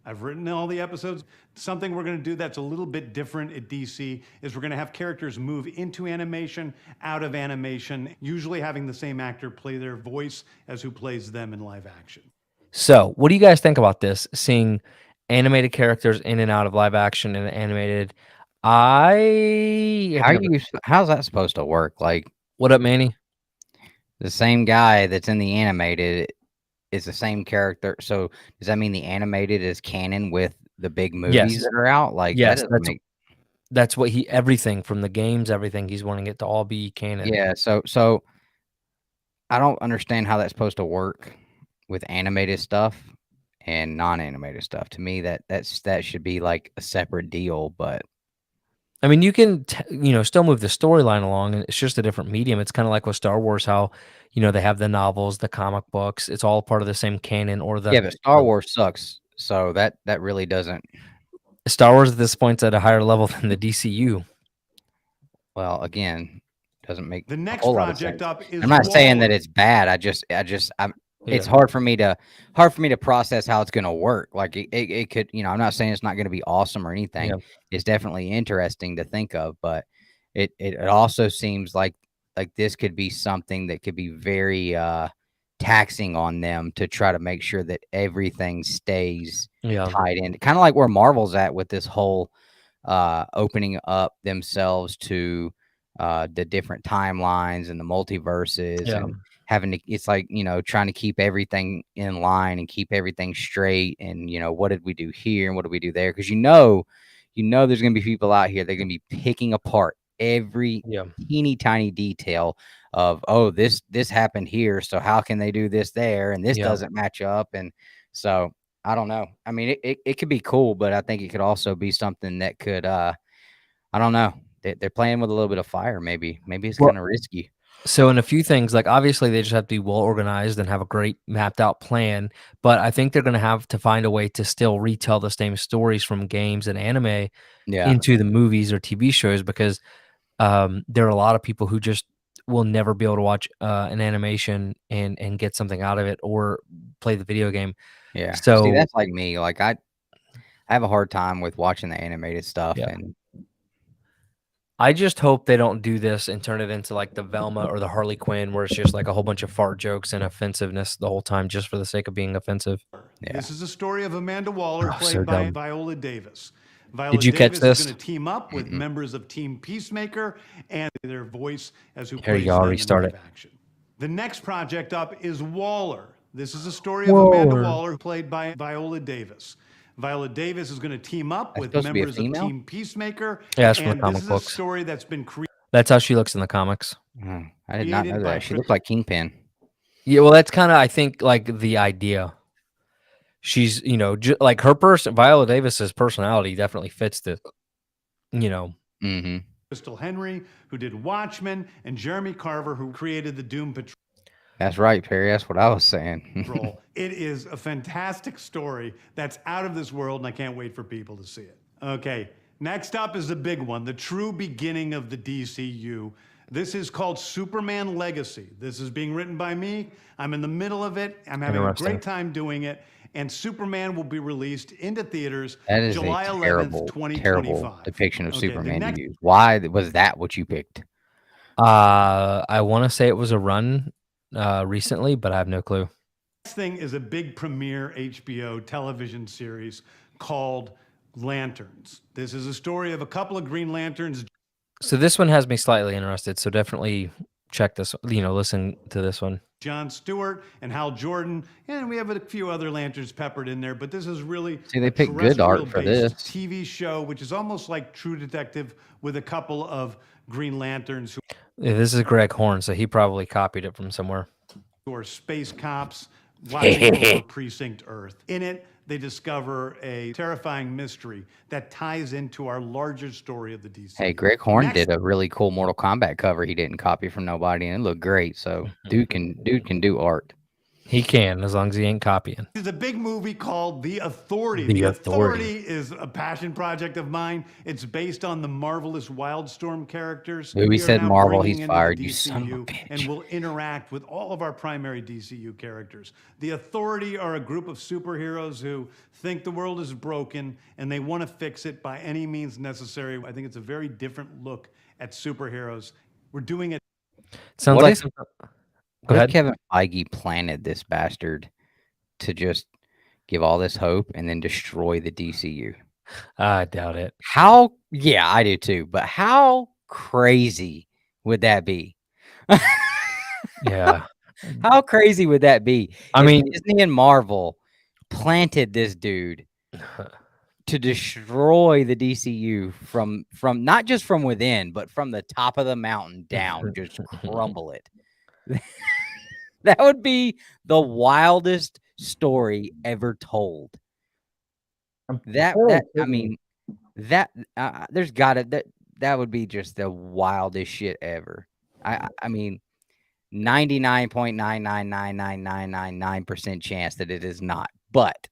I've written all the episodes. Something we're going to do that's a little bit different at DC is we're going to have characters move into animation, out of animation, usually having the same actor play their voice as who plays them in live action. So, what do you guys think about this? Seeing animated characters in and out of live action and animated. How's that supposed to work? Like, what up, Manny? The same guy that's in the animated is the same character. So does that mean the animated is canon with the big movies that are out? Like, yes, that's what everything from the games, everything he's wanting it to all be canon. Yeah. So I don't understand how that's supposed to work with animated stuff and non-animated stuff. To me, that should be like a separate deal. But I mean, you can, still move the storyline along, and it's just a different medium. It's kind of like with Star Wars, how, they have the novels, the comic books. It's all part of the same canon yeah, but Star Wars sucks. So that really doesn't. Star Wars at this point's at a higher level than the DCU. Well, again, doesn't make the next project up is. I'm not saying that it's bad. it's Yeah. hard for me to process how it's gonna work. Like it could, I'm not saying it's not gonna be awesome or anything. Yeah. It's definitely interesting to think of, but it also seems like this could be something that could be very taxing on them to try to make sure that everything stays Yeah. tied in. Kind of like where Marvel's at with this whole opening up themselves to the different timelines and the multiverses Yeah. and having to, it's like, trying to keep everything in line and keep everything straight. And, what did we do here and what did we do there? Because there's going to be people out here that are going to be picking apart every Yeah. teeny tiny detail of, oh, this happened here, so how can they do this there, and this Yeah. doesn't match up. And so I don't know. I mean, it could be cool, but I think it could also be something that could I don't know. They're playing with a little bit of fire. Maybe it's Well, kind of risky. so in a few things, like obviously they just have to be well organized and have a great mapped out plan. But I think they're going to have to find a way to still retell the same stories from games and anime Yeah. into the movies or TV shows, because there are a lot of people who just will never be able to watch an animation and get something out of it or play the video game. Yeah. See, So that's like me. Like I have a hard time with watching the animated stuff. yeah, And I just hope they don't do this and turn it into like the Velma or the Harley Quinn, where it's just like a whole bunch of fart jokes and offensiveness the whole time just for the sake of being offensive. yeah. This is the story of Amanda Waller, Oh, played so by dumb. Viola Davis. Viola Did you catch Davis is this? going to team up with members of Team Peacemaker and their voice as who Here you plays go, I'll them in restart live it. action. The next project up is Waller. This is a story of Amanda Waller, played by Viola Davis. Viola Davis is going to team up That's with supposed to be a members of female? Team Peacemaker, Yeah, it's from the and comic this is books. a story that's been created That's how she looks in the comics. I did not know by that. She looked like Kingpin. Yeah, well, that's kind of, I think, like the idea. She's, like her person, Viola Davis's personality definitely fits the, Mm-hmm. Crystal Henry, who did Watchmen, and Jeremy Carver, who created the Doom Patrol. That's right, Perry. That's what I was saying. It is a fantastic story that's out of this world, and I can't wait for people to see it. Okay, next up is the big one, the true beginning of the DCU. This is called Superman Legacy. This is being written by me. I'm in the middle of it. I'm having a Interesting. great time doing it. And Superman will be released into theaters That is July a 11th, terrible, 2025. terrible depiction of Okay, the Superman next to use. Why was that what you picked? I want to say it was a run recently, but I have no clue. thing is a big premiere HBO television series called Lanterns. This is a story of a couple of Green Lanterns. So this one has me slightly interested. So definitely check this, listen to this one. Jon Stewart and Hal Jordan, and we have a few other lanterns peppered in there, but this is really See, they picked good art for this. TV show, which is almost like True Detective with a couple of Green Lanterns Yeah, this is Greg Horn, so he probably copied it from somewhere. who are space cops watching over Precinct Earth. In it, they discover a terrifying mystery that ties into our larger story of the DC. Hey, Greg Horn did a really cool Mortal Kombat cover. He didn't copy from nobody, and it looked great. So dude can do art. He can, as long as he ain't copying. There's a big movie called The Authority. The The Authority. Authority is a passion project of mine. It's based on the marvelous Wildstorm characters. Louis We are said now Marvel, bringing he's into the fired, you son of a DCU, bitch. and will interact with all of our primary DCU characters. The Authority are a group of superheroes who think the world is broken and they want to fix it by any means necessary. I think it's a very different look at superheroes. We're doing it. Sounds What like if- some- Go What if ahead. Kevin Feige planted this bastard to just give all this hope and then destroy the DCU? I doubt it. How? Yeah, I do too. But how crazy would that be? Yeah. How crazy would that be? I if mean- Disney and Marvel planted this dude to destroy the DCU from not just from within, but from the top of the mountain down, just crumble it. That would be the wildest story ever told. That I mean, that there's gotta that would be just the wildest shit ever. I mean, 99.9999999% chance that it is not, but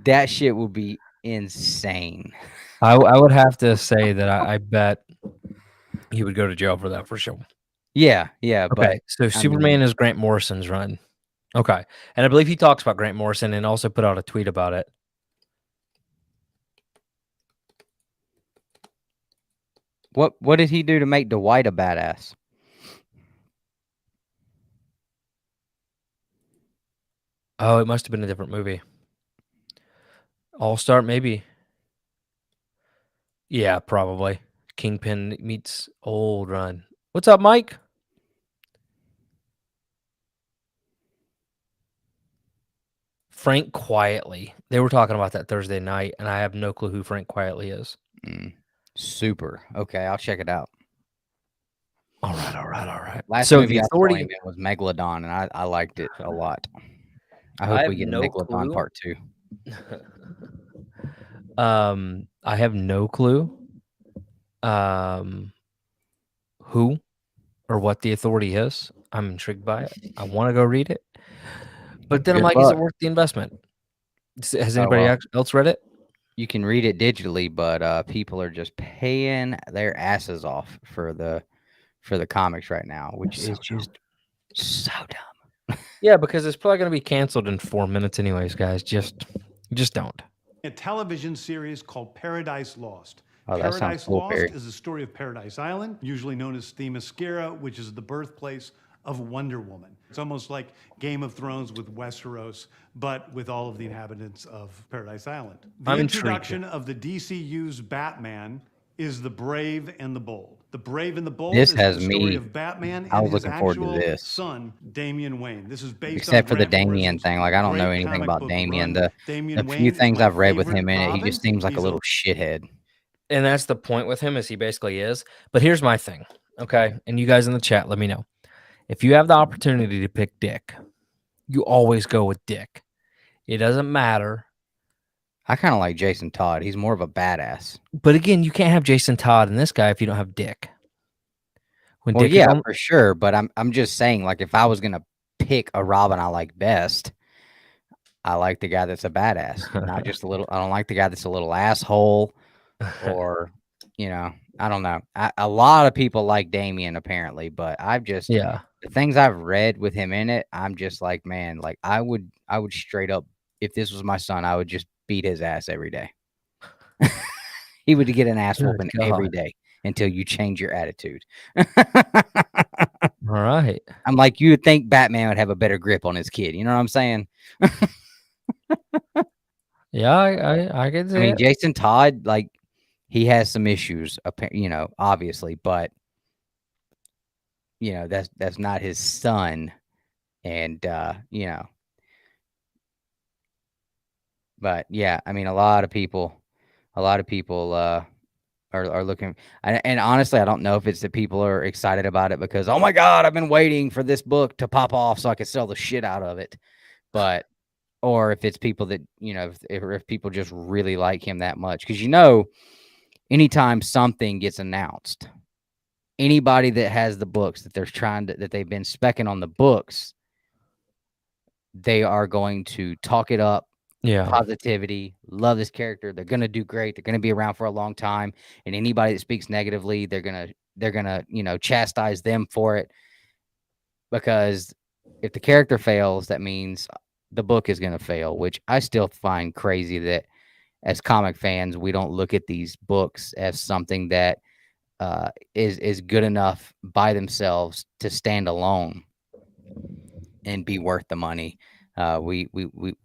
that shit would be insane. I would have to say that I bet he would go to jail for that for sure. Yeah, but Okay, so I mean, Superman is Grant Morrison's run. Okay, and I believe he talks about Grant Morrison and also put out a tweet about it. what did he do to make Dwight a badass? Oh, it must have been a different movie. All-Star, maybe. Yeah, probably. Kingpin meets Old Run. What's up, Mike? Frank Quietly. They were talking about that Thursday night, and I have no clue who Frank Quietly is. Super. Okay, I'll check it out. All right. Last So movie the I saw him Authority. in was Megalodon, and I liked it a lot. I I hope have we get a no Megalodon clue. part 2. I have no clue. Who or what the Authority is. I'm intrigued by it. I want to go read it, but then I'm Good like, is it luck. worth the investment? Has Oh, anybody well, else read it? you can read it digitally, but people are just paying their asses off for the comics right now, which So is just so dumb. Yeah, because it's probably going to be canceled in 4 minutes, anyways, guys. Just don't. A television series called Paradise Lost. Oh, that sounds Paradise cool, Lost Perry. is the story of Paradise Island, usually known as Themyscira, which is the birthplace of Wonder Woman. It's almost like Game of Thrones with Westeros, but with all of the inhabitants of Paradise Island. The I'm intrigued. introduction of the DCU's Batman is The Brave and the Bold. The Brave and the Bold This is has the story me. of Batman I and was his looking forward to actual this. son, Damian Wayne. This is based Except for on the Grant Damien Morrison's thing. Like, I don't know great anything comic about book Damien. run. The Damian few Wayne is things my I've read with him favorite in it, he Robin. just seems like He's a little shithead. And that's the point with him, is he basically is. But here's my thing, okay? And you guys in the chat, let me know. If you have the opportunity to pick Dick, you always go with Dick. It doesn't matter. I kind of like Jason Todd. He's more of a badass. But again, you can't have Jason Todd and this guy if you don't have Dick. When Well, Dick is yeah, on, for sure. But I'm just saying, like, if I was gonna pick a Robin I like best, I like the guy that's a badass, not just a little. I don't like the guy that's a little asshole, or I don't know. A lot of people like Damien apparently, but I've just yeah. the things I've read with him in it, I'm just like, man, like I would straight up, if this was my son, I would just beat his ass every day. He would get an ass Good whooping every God. day until you change your attitude. All right. I'm like, you would think Batman would have a better grip on his kid. You know what I'm saying? Yeah, I can see I mean, it. Jason Todd, like, he has some issues, obviously, but that's not his son, and but yeah, I mean, a lot of people are looking, and honestly, I don't know if it's that people are excited about it because, oh my God, I've been waiting for this book to pop off so I can sell the shit out of it, but or if it's people that if people just really like him that much, because anytime something gets announced, anybody that has the books that they've been specking on the books, they are going to talk it up. Yeah. Positivity, love this character. They're gonna do great. They're gonna be around for a long time. And anybody that speaks negatively, they're gonna chastise them for it. Because if the character fails, that means the book is gonna fail, which I still find crazy that as comic fans, we don't look at these books as something that is good enough by themselves to stand alone and be worth the money. We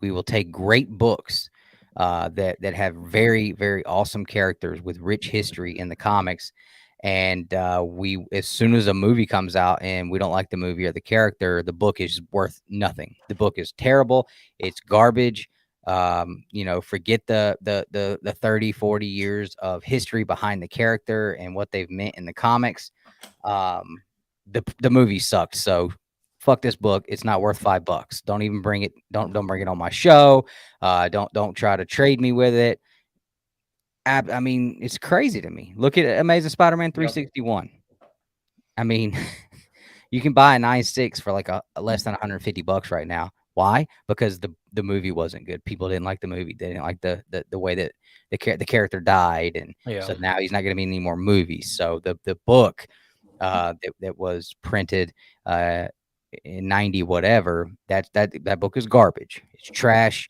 will take great books that have very, very awesome characters with rich history in the comics, and we as soon as a movie comes out and we don't like the movie or the character, the book is worth nothing. The book is terrible. It's garbage. Forget the 30, 40 years of history behind the character and what they've meant in the comics. The movie sucked. So fuck this book. It's not worth $5. Don't even bring it. Don't bring it on my show. Don't try to trade me with it. I mean, it's crazy to me. Look at Amazing Spider-Man 361. I mean, you can buy a 9.6 for like a less than $150 right now. Why? Because the movie wasn't good. People didn't like the movie. They didn't like the way that the character died, and so now he's not going to be in any more movies. So the book that was printed in 90 whatever. That book is garbage. It's trash.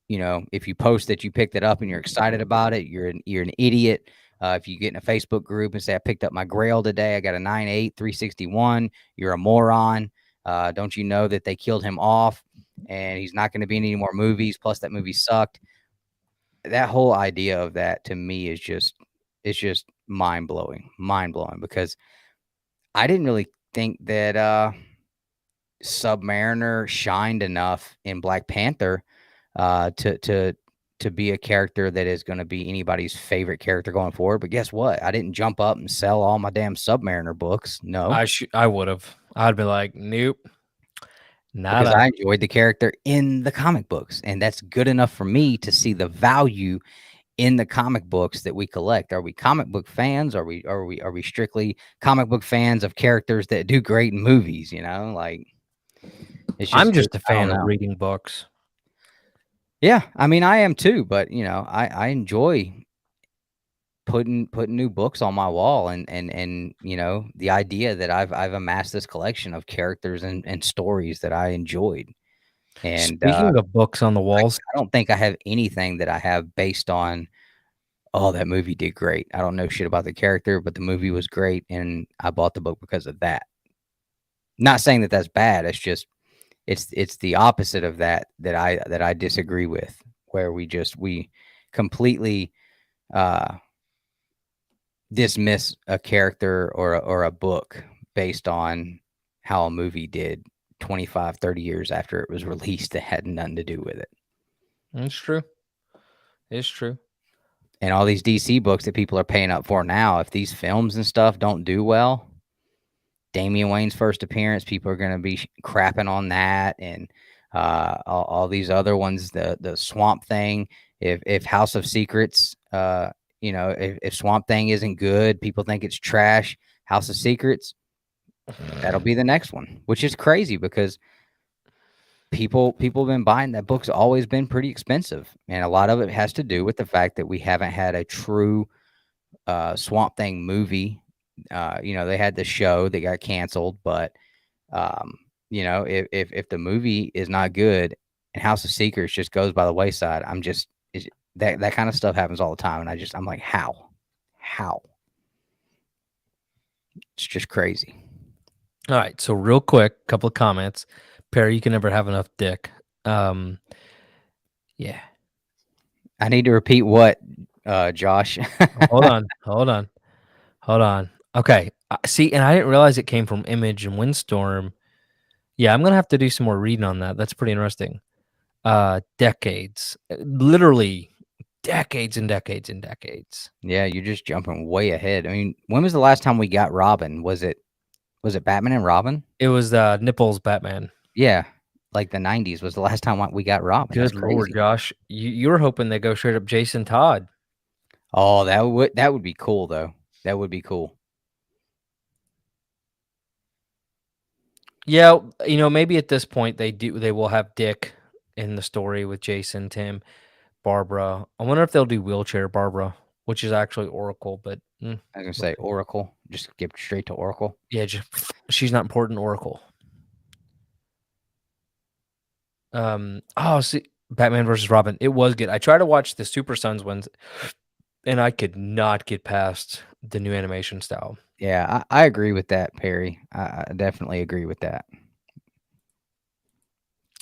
You know, if you post that you picked it up and you're excited about it, you're an idiot. If you get in a Facebook group and say, I picked up my Grail today, I got a 9.8, 361, you're a moron. Don't you know that they killed him off and he's not going to be in any more movies? Plus, that movie sucked. That whole idea of that to me is it's just mind blowing because I didn't really think that Submariner shined enough in Black Panther to be a character that is going to be anybody's favorite character going forward. But guess what? I didn't jump up and sell all my damn Submariner books. No, I would have. I'd be like, nope, because nada. I enjoyed the character in the comic books, and that's good enough for me to see the value in the comic books that we collect. Are we comic book fans? Are we strictly comic book fans of characters that do great in movies? You know, like it's I'm just just a I don't fan of know. reading books. Yeah, I mean, I am too, but you know, I enjoy putting new books on my wall and you know, the idea that I've amassed this collection of characters and stories that I enjoyed. And Speaking of books on the walls, I don't think I have anything that I have based on, oh, that movie did great. I don't know shit about the character, but the movie was great and I bought the book because of that. Not saying that that's bad. It's just it's the opposite of that I disagree with, where we completely uh dismiss a character or a book based on how a movie did 25, 30 years after it was released that had nothing to do with it. it's true. It's true. And all these DC books that people are paying up for now, if these films and stuff don't do well, Damian Wayne's first appearance, people are going to be crapping on that, and all these other ones, the Swamp Thing. If House of Secrets, you know, if Swamp Thing isn't good, people think it's trash. House of Secrets, that'll be the next one, which is crazy because people have been buying that. Book's always been pretty expensive, and a lot of it has to do with the fact that we haven't had a true Swamp Thing movie. You know, they had the show that got canceled, but you know, if the movie is not good and House of Secrets just goes by the wayside, that kind of stuff happens all the time, and I'm like, how? It's just crazy. All right, so real quick, couple of comments. Perry, you can never have enough dick. Yeah. I need to repeat what, Josh? Hold on. Okay. See, and I didn't realize it came from Image and Windstorm. Yeah, I'm gonna have to do some more reading on that. That's pretty interesting. Decades, literally decades and decades and decades. Yeah, you're just jumping way ahead. I mean, when was the last time we got Robin? Was it Batman and Robin? It was Nipples Batman. Yeah, like the 90s was the last time we got Robin. That's Good lord, crazy. Josh. You were hoping they go straight up Jason Todd. Oh, that would be cool though. That would be cool. Yeah, you know, maybe at this point they will have Dick in the story with Jason, Tim, Barbara. I wonder if they'll do wheelchair Barbara, which is actually Oracle, but I was gonna say Oracle. Just skip straight to Oracle. yeah, she's not important, Oracle. Oh, see, Batman versus Robin. It was good. I tried to watch the Super Sons ones, and I could not get past the new animation style. Yeah, I agree with that, Perry. I definitely agree with that.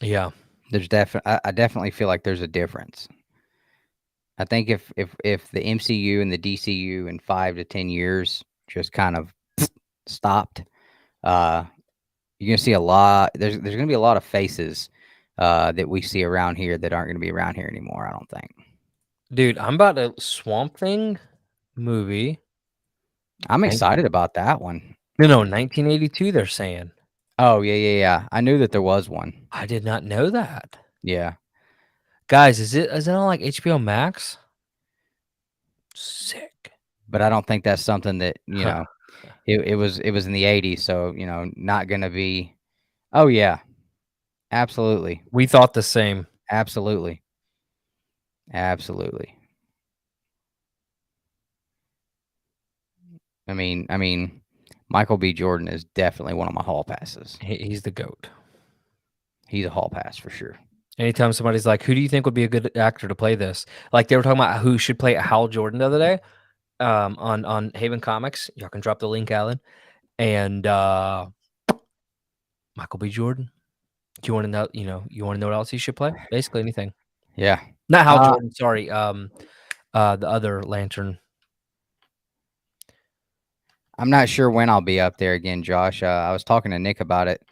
Yeah, There's I definitely feel like there's a difference. I think if the MCU and the DCU in 5 to 10 years just kind of stopped, you're gonna see a lot. There's gonna be a lot of faces that we see around here that aren't gonna be around here anymore. I don't think. dude, I'm about a Swamp Thing movie. I'm excited about that one. No, 1982. They're saying. Oh yeah. I knew that there was one. I did not know that. Yeah, Guys, is it on like HBO Max? Sick. but I don't think that's something that you know. It was in the 80s, so you know, not gonna be. Oh yeah, absolutely, We thought the same. absolutely. I mean, Michael B. Jordan is definitely one of my hall passes. He's the GOAT. He's a hall pass for sure. Anytime somebody's like, who do you think would be a good actor to play this? Like they were talking about who should play Hal Jordan the other day on Haven Comics. Y'all can drop the link, Alan. And Michael B. Jordan. Do you want to know, you want to know what else he should play? Basically anything. Yeah. Not Hal Jordan, sorry. The other Lantern. I'm not sure when I'll be up there again, Josh. I was talking to Nick about it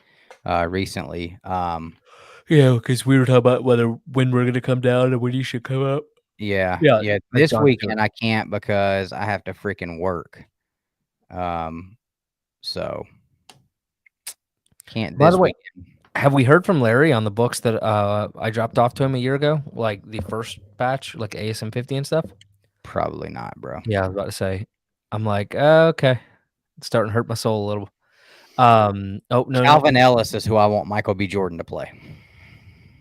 recently. Yeah, because we were talking about when we're gonna come down and when you should come up. Yeah. Yeah, This weekend I can't because I have to freaking work. So can't. By This the way, weekend. have we heard from Larry on the books that I dropped off to him a year ago? Like the first batch, like ASM 50 and stuff? Probably not, bro. Yeah, I was about to say. I'm like, okay. It's starting to hurt my soul a little. Oh no, Calvin Ellis is who I want Michael B. Jordan to play.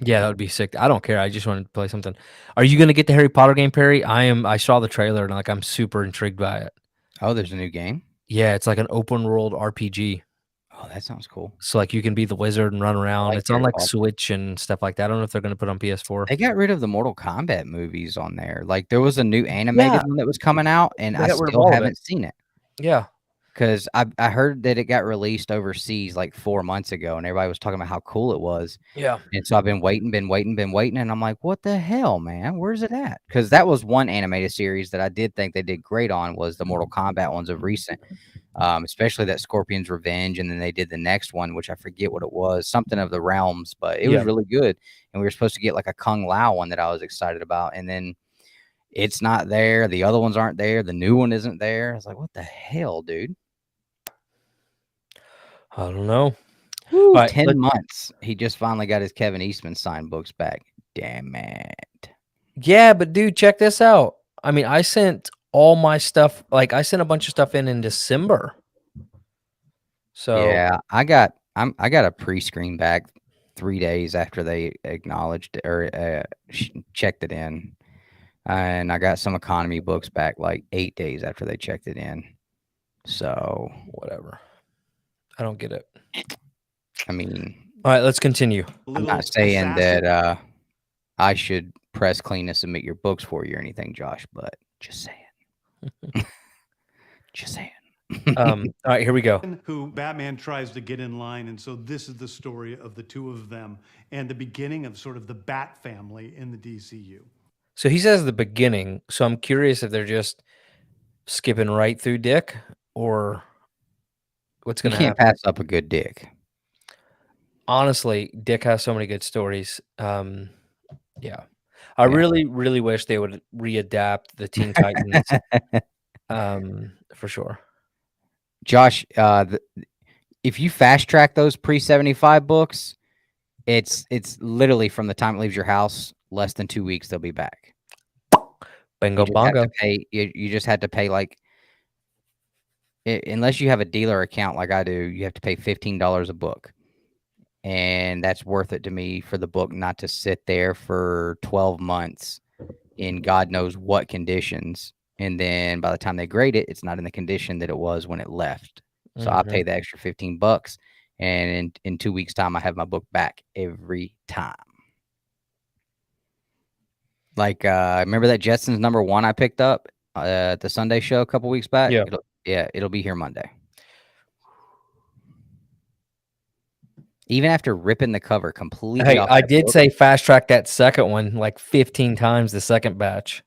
Yeah, that would be sick. I don't care. I just wanted to play something. Are you gonna get the Harry Potter game, Perry? I saw the trailer and like I'm super intrigued by it. Oh, there's a new game? Yeah, it's like an open world RPG. Oh, that sounds cool. So like you can be the wizard and run around. like It's on Harry like Potter. Switch and stuff like that. I don't know if they're gonna put it on PS4. They got rid of the Mortal Kombat movies on there. Like there was a new animated one that was coming out, and They I got rid of still all of it. haven't seen it. Yeah. Because I heard that it got released overseas like 4 months ago, and everybody was talking about how cool it was. Yeah. And so I've been waiting, and I'm like, what the hell, man? Where's it at? Because that was one animated series that I did think they did great on was the Mortal Kombat ones of recent, especially that Scorpion's Revenge, and then they did the next one, which I forget what it was, something of the realms, but it was really good. And we were supposed to get like a Kung Lao one that I was excited about, and then it's not there. The other ones aren't there. The new one isn't there. I was like, what the hell, dude? I don't know. Woo, Right, 10 months. He just finally got his Kevin Eastman signed books back. Damn it. Yeah, but dude, check this out. I mean, I sent all my stuff, like I sent a bunch of stuff in December. So yeah, I got a pre-screen back 3 days after they acknowledged or checked it in. And I got some economy books back like 8 days after they checked it in. So, whatever. I don't get it. I mean, all right, let's continue. I'm not saying that I should press clean and submit your books for you or anything, Josh, but just saying. Just saying. All right, here we go. Who Batman tries to get in line, and so this is the story of the two of them and the beginning of sort of the Bat family in the DCU. So he says the beginning. So I'm curious if they're just skipping right through Dick or what's going to happen. You can't pass up a good Dick. Honestly, Dick has so many good stories. Yeah. I really, really wish they would readapt the Teen Titans. For sure. Josh, if you fast track those pre-75 books, it's literally from the time it leaves your house, less than 2 weeks they'll be back. Bingo bongo. You just had to pay like, unless you have a dealer account like I do, you have to pay $15 a book. And that's worth it to me for the book not to sit there for 12 months in God knows what conditions. And then by the time they grade it, it's not in the condition that it was when it left. So I pay the extra $15, and in 2 weeks' time, I have my book back every time. Like, remember that Jetsons #1 I picked up at the Sunday show a couple weeks back? Yeah. It'll be here Monday. Even after ripping the cover completely off. I did say fast track that second one like 15 times, the second batch.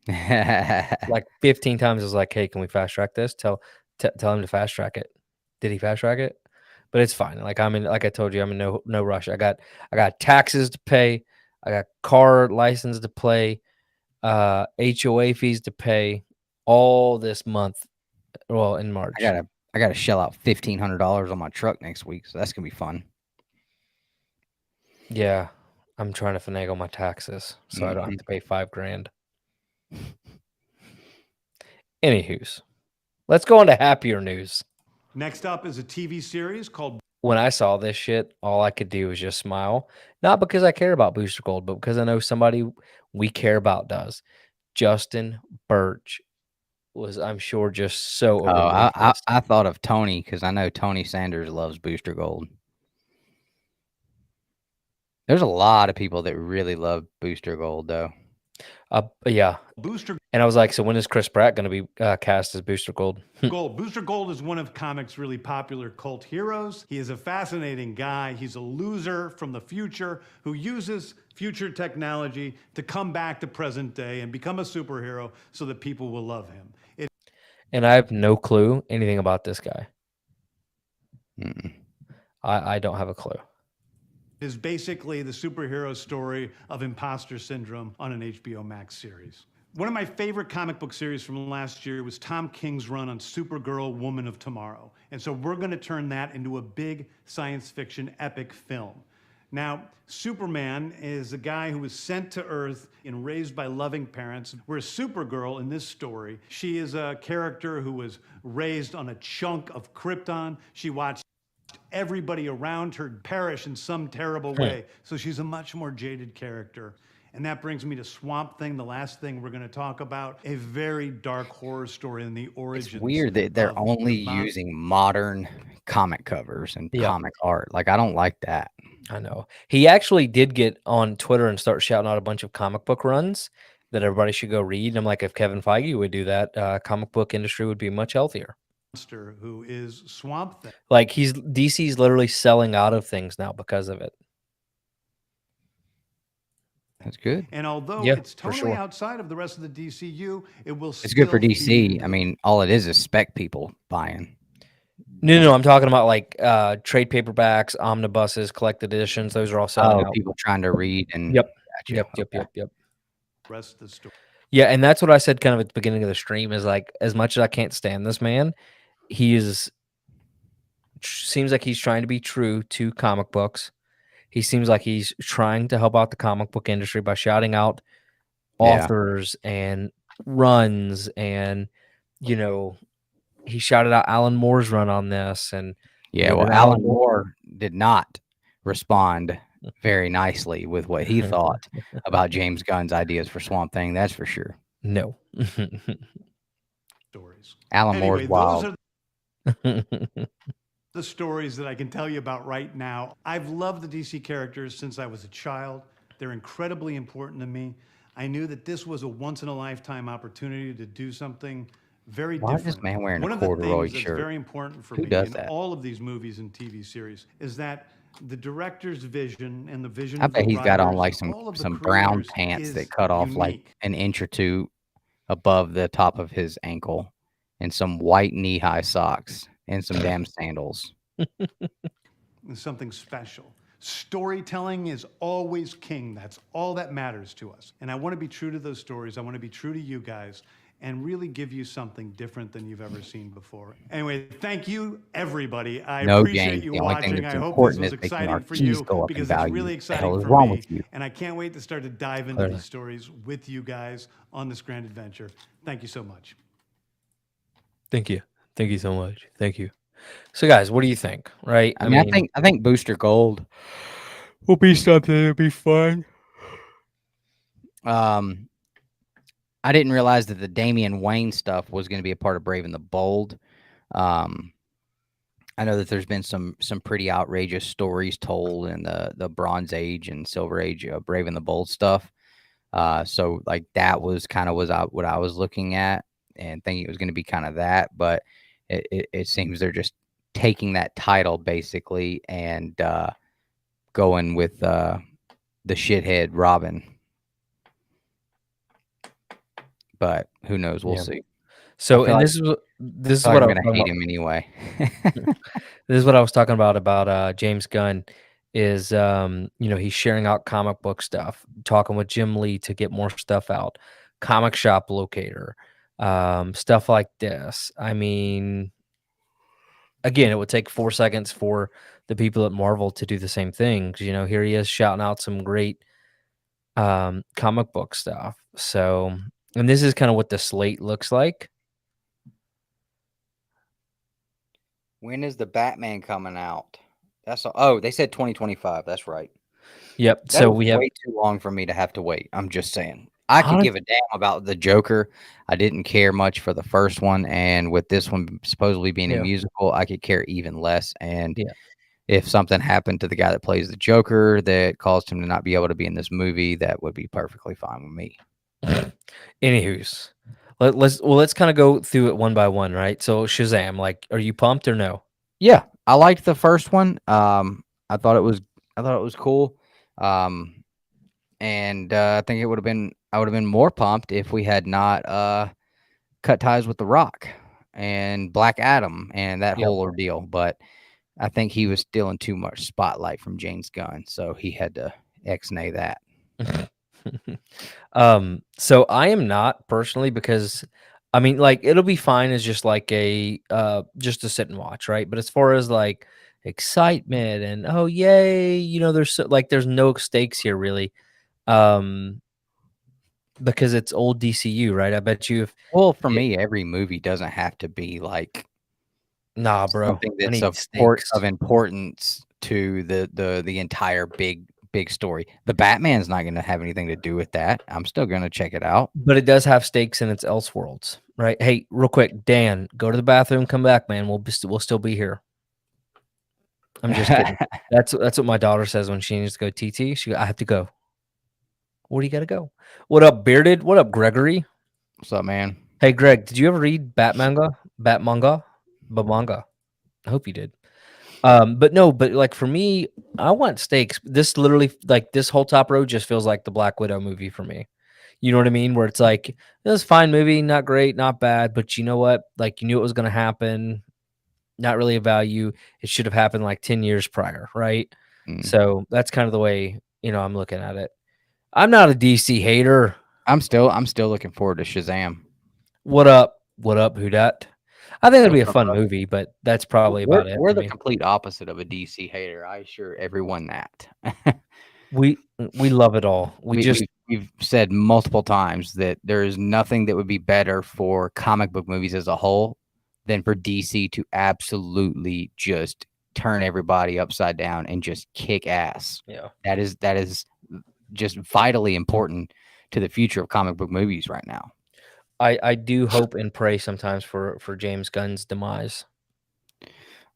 Like 15 times. I was like, hey, can we fast track this? Tell him to fast track it. Did he fast track it? But it's fine. Like like I told you, I'm in no rush. I got taxes to pay. I got car license to pay, HOA fees to pay all this month. Well, in March. I gotta shell out $1,500 on my truck next week, so that's gonna be fun. Yeah, I'm trying to finagle my taxes so I don't have to pay $5,000. Anywho's, let's go on to happier news. Next up is a TV series called. When I saw this shit, all I could do was just smile. Not because I care about Booster Gold, but because I know somebody we care about does. Justin Birch was, I'm sure, just so Oh, over the moon. I thought of Tony because I know Tony Sanders loves Booster Gold. There's a lot of people that really love Booster Gold, though. Yeah. Booster And I was like, so when is Chris Pratt going to be cast as Booster Gold? Gold. Booster Gold is one of comics' really popular cult heroes. He is a fascinating guy. He's a loser from the future who uses future technology to come back to present day and become a superhero so that people will love him. And I have no clue anything about this guy. Mm-mm. I don't have a clue. Is basically the superhero story of imposter syndrome on an HBO Max series. One of my favorite comic book series from last year was Tom King's run on Supergirl, Woman of Tomorrow. And so we're going to turn that into a big science fiction epic film. Now, Superman is a guy who was sent to Earth and raised by loving parents, whereas Supergirl in this story, she is a character who was raised on a chunk of Krypton. She watched everybody around her perish in some terrible way. So she's a much more jaded character. And that brings me to Swamp Thing, the last thing we're going to talk about, a very dark horror story in the origins. It's weird that they're only using modern comic covers and comic art. Like, I don't like that. I know. He actually did get on Twitter and start shouting out a bunch of comic book runs that everybody should go read. And I'm like, if Kevin Feige would do that, comic book industry would be much healthier. Who is Swamp Thing. Like, DC's literally selling out of things now because of it. That's good. And although Yeah, it's for totally sure. outside of the rest of the DCU, it will It's good for still DC. be- I mean, all it is spec people buying. No, I'm talking about like trade paperbacks, omnibuses, collected editions. Those are all selling out. People trying to read and Yep. Gotcha. Yep. rest of the story. Yeah, and that's what I said kind of at the beginning of the stream is like, as much as I can't stand this man, seems like he's trying to be true to comic books. He seems like he's trying to help out the comic book industry by shouting out authors and runs, and he shouted out Alan Moore's run on this, and well, Alan Moore did not respond very nicely with what he thought about James Gunn's ideas for Swamp Thing. That's for sure. No. Stories. Alan Moore's wild. Those are the stories that I can tell you about right now. I've loved the DC characters since I was a child. They're incredibly important to me. I knew that this was a once-in-a-lifetime opportunity to do something very different. Why is this man wearing One a of the corduroy things shirt? that's very important for Who me does in that? all of these movies and TV series is that the director's vision and the vision I of bet the he's got on writers like and all of the some brown creators pants is that cut off like unique. an inch or two above the top of his ankle, and some white knee-high socks and some damn sandals. It's something special. Storytelling is always king. That's all that matters to us. And I want to be true to those stories. I want to be true to you guys and really give you something different than you've ever seen before. Anyway, thank you, everybody. I appreciate James, you the only thing watching. that's I hope this important was is making our exciting for keys you go up in because it's value. really The hell exciting is for wrong me. with you? And I can't wait to start to dive into these stories with you guys on this grand adventure. Thank you so much. Thank you. Thank you so much. Thank you. So, guys, what do you think? Right? I mean, I think Booster Gold will be something that'll be fun. I didn't realize that the Damian Wayne stuff was going to be a part of Brave and the Bold. I know that there's been some pretty outrageous stories told in the Bronze Age and Silver Age Brave and the Bold stuff. So like that was kind of what I was looking at and thinking it was going to be kind of that, but it seems they're just taking that title basically and going with the shithead Robin. But who knows? We'll see. So, and this is what I'm gonna hate him anyway. This is what I was talking about James Gunn is he's sharing out comic book stuff, talking with Jim Lee to get more stuff out, comic shop locator, stuff like this. I mean, again, it would take 4 seconds for the people at Marvel to do the same thing. 'Cause, here he is shouting out some great comic book stuff. So, and this is kind of what the slate looks like. When is the Batman coming out? They said 2025. That's right. Yep. That so was we have way too long for me to have to wait. I'm just saying. I could Honest give a damn about the Joker. I didn't care much for the first one, and with this one supposedly being a Yeah, musical, I could care even less. And yeah. if something happened to the guy that plays the Joker that caused him to not be able to be in this movie, that would be perfectly fine with me. Anywho's, let's kind of go through it one by one, right? So Shazam, like, are you pumped or no? Yeah, I liked the first one. I thought it was cool. Um, and I think I would have been more pumped if we had not cut ties with The Rock and Black Adam and that Yeah. whole ordeal. But I think he was stealing too much spotlight from James Gunn, so he had to ex-nay that. So I am not personally because I mean, like, it'll be fine as just like a just to sit and watch, right? But as far as like excitement and oh yay, there's like there's no stakes here really. Um because it's old DCU, right? I bet you if Well, for it, me, every movie doesn't have to be like nah, bro. something I that's need stakes. of importance to the entire big story. The Batman's not going to have anything to do with that. I'm still going to check it out. But it does have stakes in its Elseworlds, right? Hey, real quick, Dan, go to the bathroom, come back, man. We'll still be here. I'm just kidding. That's what my daughter says when she needs to go TT. I have to go. Where do you gotta go? What up, Bearded? What up, Gregory? What's up, man? Hey, Greg, did you ever read Bat manga? Manga. I hope you did. But no, but like for me, I want stakes. This literally, like this whole top row, just feels like the Black Widow movie for me. You know what I mean? Where it's like, it was a fine movie, not great, not bad, but you know what? Like you knew it was gonna happen. Not really a value. It should have happened like 10 years prior, right? Mm. So that's kind of the way I'm looking at it. I'm not a DC hater. I'm still looking forward to Shazam. What up? What up? Who dat? I think it'll be What's a up, fun brother? movie, but that's probably about it We're for the me. complete opposite of a DC hater. I assure everyone that. We love it all. We've said multiple times that there is nothing that would be better for comic book movies as a whole than for DC to absolutely just turn everybody upside down and just kick ass. Yeah. That is just vitally important to the future of comic book movies right now. I do hope and pray sometimes for James Gunn's demise.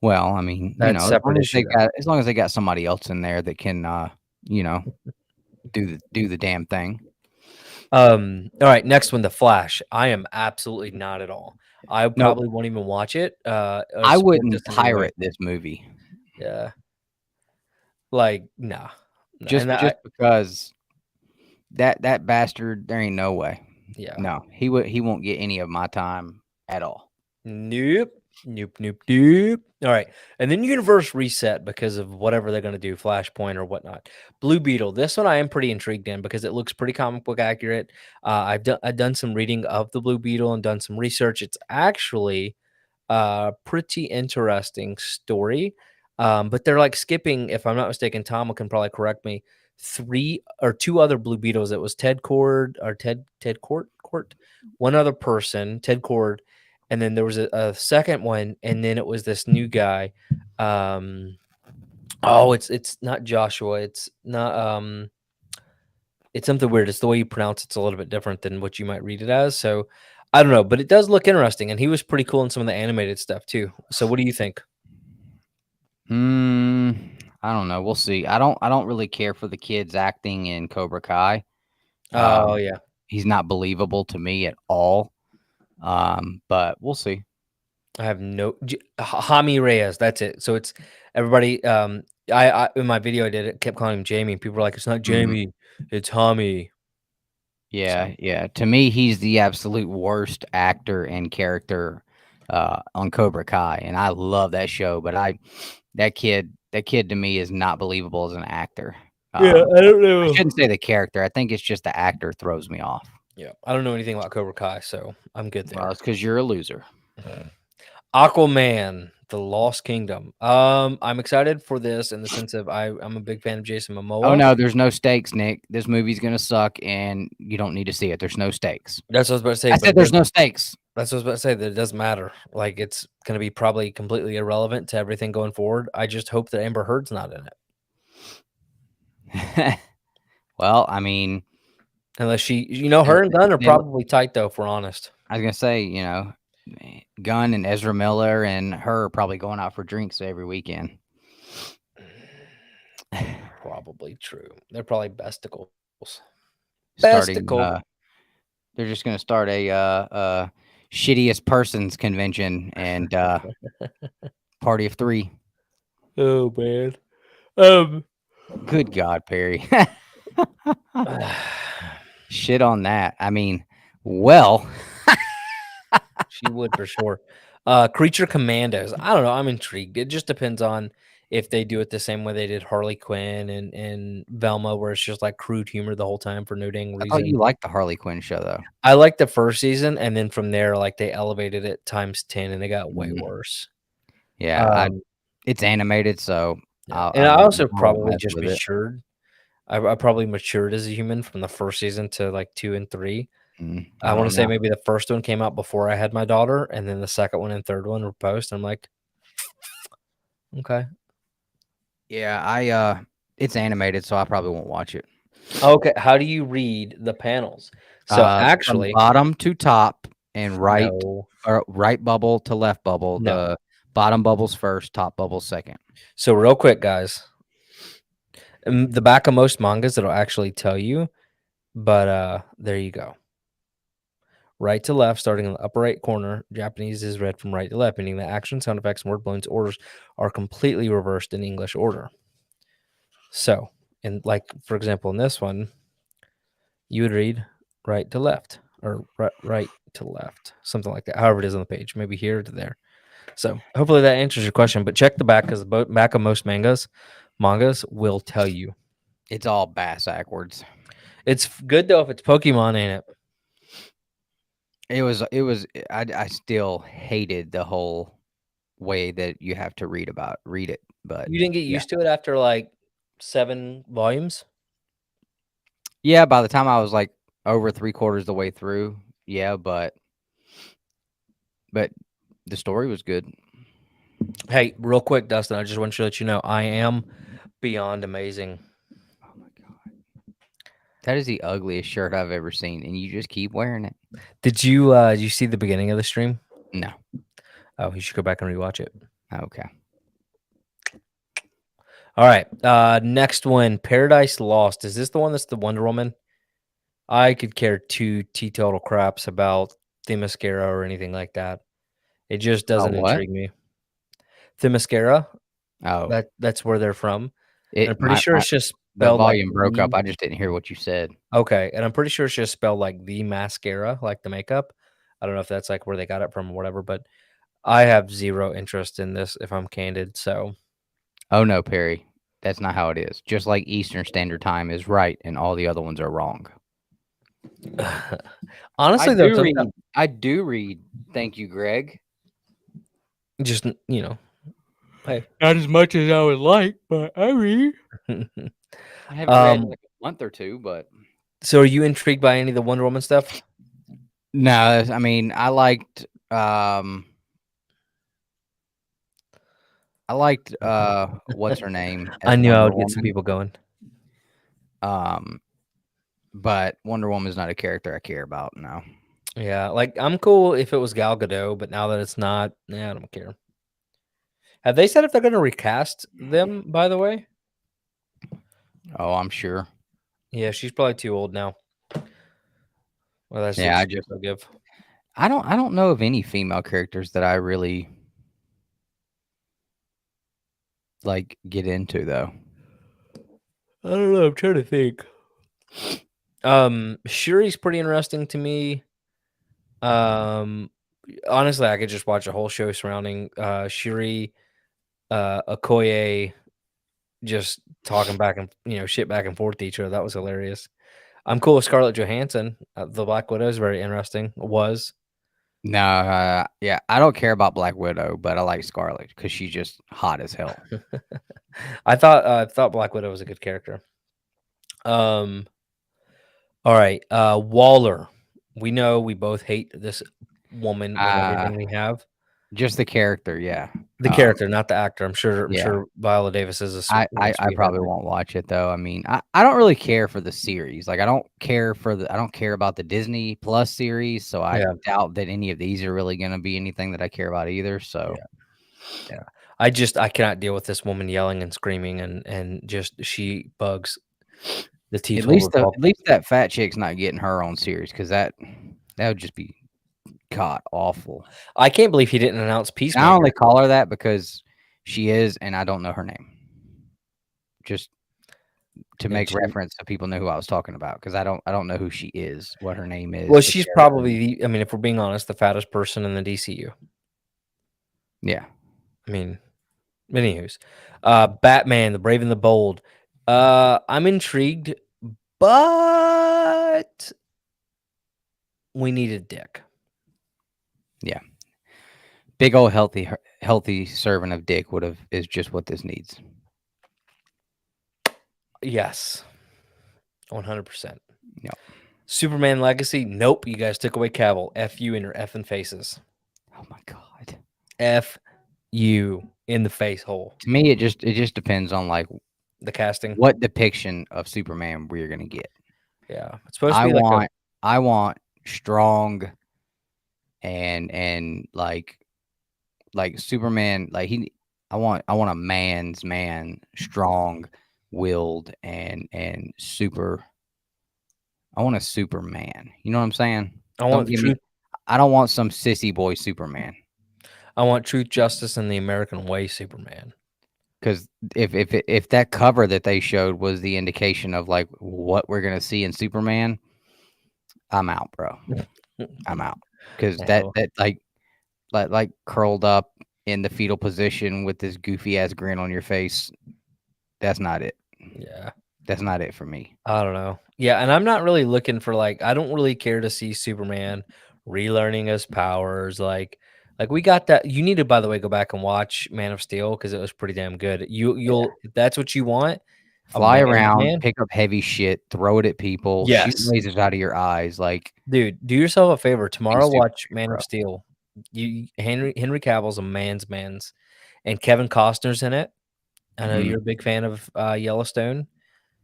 Well, I mean, That's separate issue though. as long as they got somebody else in there that can you know, do the damn thing. All right, next one, The Flash. I am absolutely not at all. I No, probably won't even watch it. Or I support wouldn't this in any way. pirate this movie Yeah. Like, nah. And just because that bastard, there ain't no way. yeah. No, he won't get any of my time at all. Nope. Nope. All right. And then Universe Reset because of whatever they're going to do, Flashpoint or whatnot. Blue Beetle. This one I am pretty intrigued in because it looks pretty comic book accurate. I've done some reading of the Blue Beetle and done some research. It's actually a pretty interesting story. But they're like skipping, if I'm not mistaken, Tom can probably correct me, 2 other Blue Beetles. It was Ted Cord or Ted Court, one other person, Ted Cord, and then there was a second one, and then it was this new guy. It's not Joshua. It's not it's something weird. It's the way you pronounce it's a little bit different than what you might read it as. So I don't know, but it does look interesting, and he was pretty cool in some of the animated stuff too. So what do you think? I don't know. We'll see. I don't really care for the kids acting in Cobra Kai. Oh yeah. He's not believable to me at all. But we'll see. I have no Jaime Reyes. That's it. So it's everybody. I in my video I did it kept calling him Jamie. People were like, "It's not Mhm. Jamie, it's Jaime." Yeah, So, yeah. To me, he's the absolute worst actor and character on Cobra Kai, and I love that show. But that kid to me is not believable as an actor. yeah, I don't know. I shouldn't say the character. I think it's just the actor throws me off. Yeah, I don't know anything about Cobra Kai, so I'm good there. Well, it's because you're a loser. Aquaman, The Lost Kingdom. I'm excited for this in the sense of I'm a big fan of Jason Momoa. Oh no, there's no stakes, Nick. This movie's gonna suck, and you don't need to see it. There's no stakes. That's what I was about to say. I but said there's no stakes. That's what I was about to say. That it doesn't matter. Like it's going to be probably completely irrelevant to everything going forward. I just hope that Amber Heard's not in it. Well, I mean, Unless she, And her and Gunn are they look probably tight though, if we're honest. I was gonna say, Gunn and Ezra Miller and her are probably going out for drinks every weekend. Probably true. They're probably besticles. Starting, Besticle. they're just gonna start a shittiest persons convention and party of 3. Oh man. Um. Good God, Perry. Shit on that. I mean, well, She would for sure. Creature Commandos. I don't know. I'm intrigued. It just depends on if they do it the same way they did Harley Quinn and Velma, where it's just like crude humor the whole time for no dang I thought reason. you liked the Harley Quinn show though. I liked the first season, and then from there, like they elevated it times 10, and they got way Mhm. worse. Yeah, it's animated, so Yeah. And I also I won't probably mess just with it. matured. I probably matured as a human from the first season to like 2 and 3. I I want to don't say know. maybe the first one came out before I had my daughter, and then the second one and third one were post. I'm like, okay. Yeah, it's animated, so I probably won't watch it. Okay. How do you read the panels? So From actually, bottom to top and right no, or right bubble to left bubble. no. The bottom bubble's first, top bubble's second. So real quick, guys, the back of most mangas it'll actually tell you, but there you go. Right to left, starting in the upper right corner. Japanese is read from right to left, meaning the action, sound effects, and word balloons orders are completely reversed in English order. So, and like for example, in this one, you would read right to left or right to left, something like that. However it is on the page, maybe here to there. So hopefully that answers your question. But check the back because the back of most mangas will tell you. It's all bass backwards. It's good though if it's Pokemon, ain't it? I still hated the whole way that you have to read it, but You didn't get yeah. used to it after like 7 volumes. Yeah, by the time I was like over 3/4 the way through, yeah, but the story was good. Hey, real quick, Dustin, I just want to let you know I am beyond amazing. Oh my God. That is the ugliest shirt I've ever seen, and you just keep wearing it. Did you see the beginning of the stream? No. Oh, you should go back and rewatch it. Okay. All right. Next one, Paradise Lost. Is this the one that's the Wonder Woman? I could care two teetotal craps about Themyscira or anything like that. It just Oh, doesn't what? intrigue me. Themyscira, Oh, that's where they're from. And I'm it pretty sure my it's just the spelled like volume broke up. I just didn't hear what you said. okay, and I'm pretty sure it's just spelled like the mascara, like the makeup. I don't know if that's like where they got it from or whatever, but I have zero interest in this if I'm candid. So Oh no, Perry. That's not how it is. Just like Eastern Standard Time is right and all the other ones are wrong. honestly, though, I do read. Thank you, Greg. just hey, Not as much as I would like, but I read. I haven't read in like a month or two, but so are you intrigued by any of the Wonder Woman stuff? no, I mean I liked what's her name I as knew I Wonder would get some Woman. people going. But Wonder Woman is not a character I care about now. Yeah, like I'm cool if it was Gal Gadot, but now that it's not, I don't care. Have they said if they're going to recast them? By the way, Oh, I'm sure. yeah, she's probably too old now. Well, that's the Yeah, excuse I'll give. I don't know of any female characters that I really like get into though. I don't know. I'm trying to think. Shuri's pretty interesting to me. Honestly, I could just watch a whole show surrounding Shuri, Okoye, just talking back and shit back and forth to each other. That was hilarious. I'm cool with Scarlett Johansson. The Black Widow is very interesting. Was No, yeah, I don't care about Black Widow, but I like Scarlet because she's just hot as hell. I thought Black Widow was a good character. All right, Waller. We know we both hate this woman and everything we have. Just the character, yeah. The character, not the actor. I'm yeah. sure Viola Davis is a I sweetheart probably there. won't watch it though. I mean, I don't really care for the series. Like I don't care about the Disney Plus series, so I Yeah. doubt that any of these are really gonna be anything that I care about either. So Yeah. I cannot deal with this woman yelling and screaming and just she bugs the teeth holder. at least that fat chick's not getting her own series because that would just be god awful. I can't believe he didn't announce And Peacemaker. I only call her that because she is, and I don't know her name. Just to make reference so people know who I was talking about, because I don't know who she is, what her name is. Well, she's probably I mean, if we're being honest, the fattest person in the DCU. Yeah. I mean, anywho's, Batman, the Brave and the Bold. I'm intrigued, but we need a dick. Yeah. Big old healthy servant of dick is just what this needs. Yes. 100%. Yep. Superman Legacy. Nope. You guys took away Cavill. F you in your effing faces. Oh my god. F you in the face hole. To me, it just depends on like the casting. What depiction of Superman we're gonna get. Yeah. It's supposed to be I want strong and like Superman, like I want a man's man, strong willed and super. I want a Superman. You know what I'm saying? I want truth. I don't want some sissy boy Superman. I want truth, justice, and the American way Superman. Because if that cover that they showed was the indication of like what we're gonna see in Superman, I'm out, bro. I'm out. Because that like curled up in the fetal position with this goofy ass grin on your face, that's not it. Yeah. That's not it for me. I don't know. Yeah, and I'm not really looking for I don't really care to see Superman relearning his powers. Like we got that. You need to, by the way, go back and watch Man of Steel because it was pretty damn good. You'll if that's what you want. Fly around, pick up heavy shit, throw it at people, shoot lasers out of your eyes. Like, dude, do yourself a favor. Tomorrow, watch Man of Steel. Henry Cavill's a man's, and Kevin Costner's in it. I know you're a big fan of Yellowstone.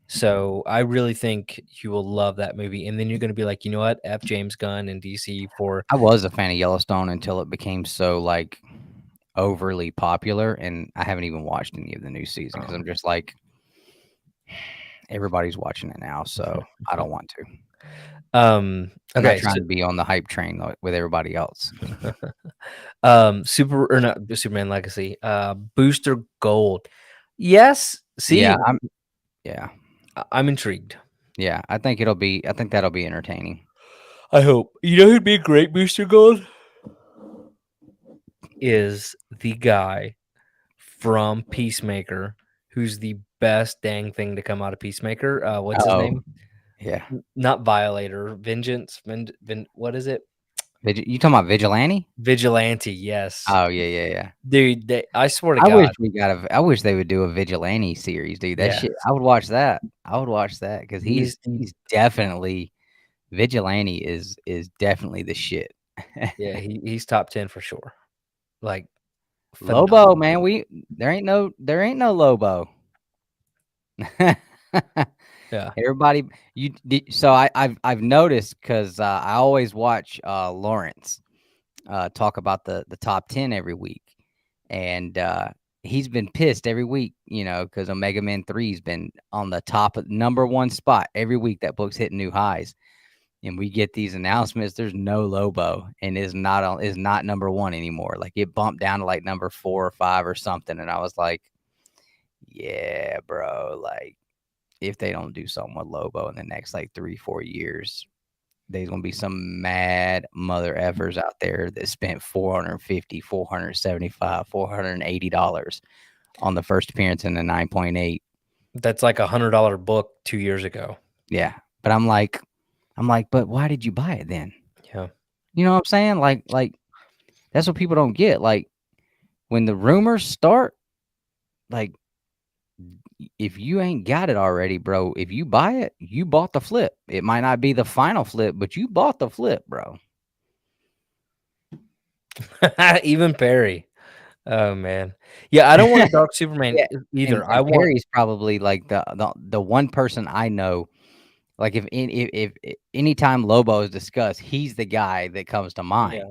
So I really think you will love that movie. And then you're going to be like, you know what? F James Gunn and DC for. I was a fan of Yellowstone until it became so like overly popular. And I haven't even watched any of the new season because I'm just like, everybody's watching it now. So I don't want to. I'm not trying to be on the hype train with everybody else. Superman Legacy, Booster Gold. Yes. See, I'm intrigued. Yeah, I think that'll be entertaining. I hope. You know who'd be a great Booster Gold? Is the guy from Peacemaker, who's the best dang thing to come out of Peacemaker. What's his name? Yeah. Not Violator. Vengeance. What is it? You talking about Vigilante? Vigilante, yes. Oh yeah. Dude, I swear to God. I wish they would do a Vigilante series, dude. That shit, I would watch that. Because he's definitely Vigilante is definitely the shit. Yeah, he's top 10 for sure. Like Lobo, man. There ain't no Lobo. Yeah. Everybody, so I've noticed because I always watch Lawrence talk about the top 10 every week, and he's been pissed every week, because Omega Man 3's been on the top of #1 spot every week. That book's hitting new highs, and we get these announcements. There's no Lobo, and is not #1 anymore. Like it bumped down to like number 4 or 5 or something, and I was like, yeah, bro, like. If they don't do something with Lobo in the next like 3-4 years, there's gonna be some mad mother effers out there that spent $450, $475, $480 on the first appearance in the 9.8. That's like $100 book 2 years ago. Yeah, but I'm like, but why did you buy it then? Yeah, you know what I'm saying? Like that's what people don't get. Like when the rumors start, like. If you ain't got it already, bro, if you buy it, you bought the flip. It might not be the final flip, but you bought the flip, bro. Even Perry. Oh man. Yeah, I don't want a dark Superman Yeah, either. I and want Perry's probably like the one person I know. Like if anytime Lobo is discussed, he's the guy that comes to mind. yeah.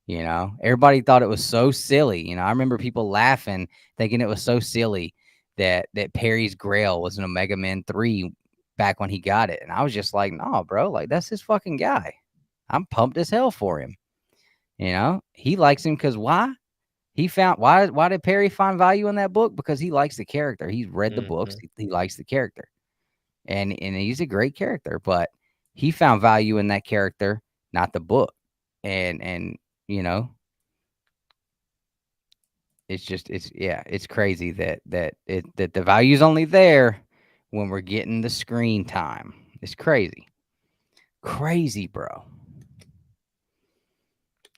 You know, everybody thought it was so silly. You know, I remember people laughing, thinking it was so silly that Perry's Grail was an Omega Man 3 back when he got it. And I was just like, no, bro, like that's his fucking guy. I'm pumped as hell for him. You know, he likes him because why? He found why did Perry find value in that book? Because he likes the character. He's read the books, Mhm. he likes the character. And he's a great character, but he found value in that character, not the book. And you know, it's crazy that that the value's only there when we're getting the screen time. It's crazy. Crazy, bro.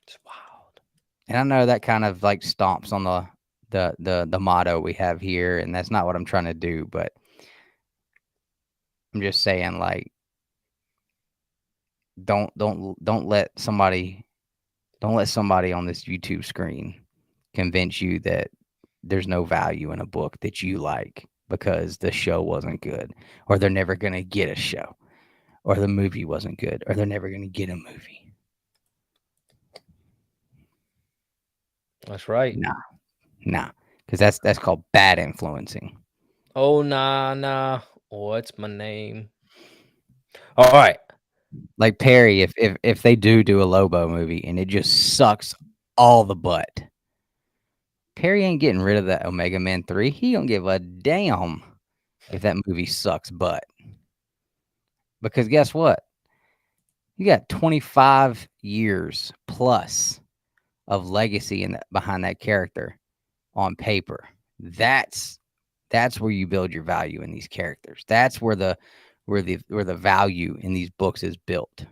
It's wild. And I know that kind of like stomps on the motto we have here, and that's not what I'm trying to do, but I'm just saying like don't let somebody on this YouTube screen convince you that there's no value in a book that you like because the show wasn't good, or they're never going to get a show, or the movie wasn't good, or they're never going to get a movie. That's right. Nah, because that's called bad influencing. Oh nah. What's my name? All right. Like Perry, if they do a Lobo movie and it just sucks all the butt, Perry ain't getting rid of that Omega Man 3. He don't give a damn if that movie sucks butt. Because guess what? You got 25 years plus of legacy behind that character on paper. That's where you build your value in these characters. That's where the value in these books is built.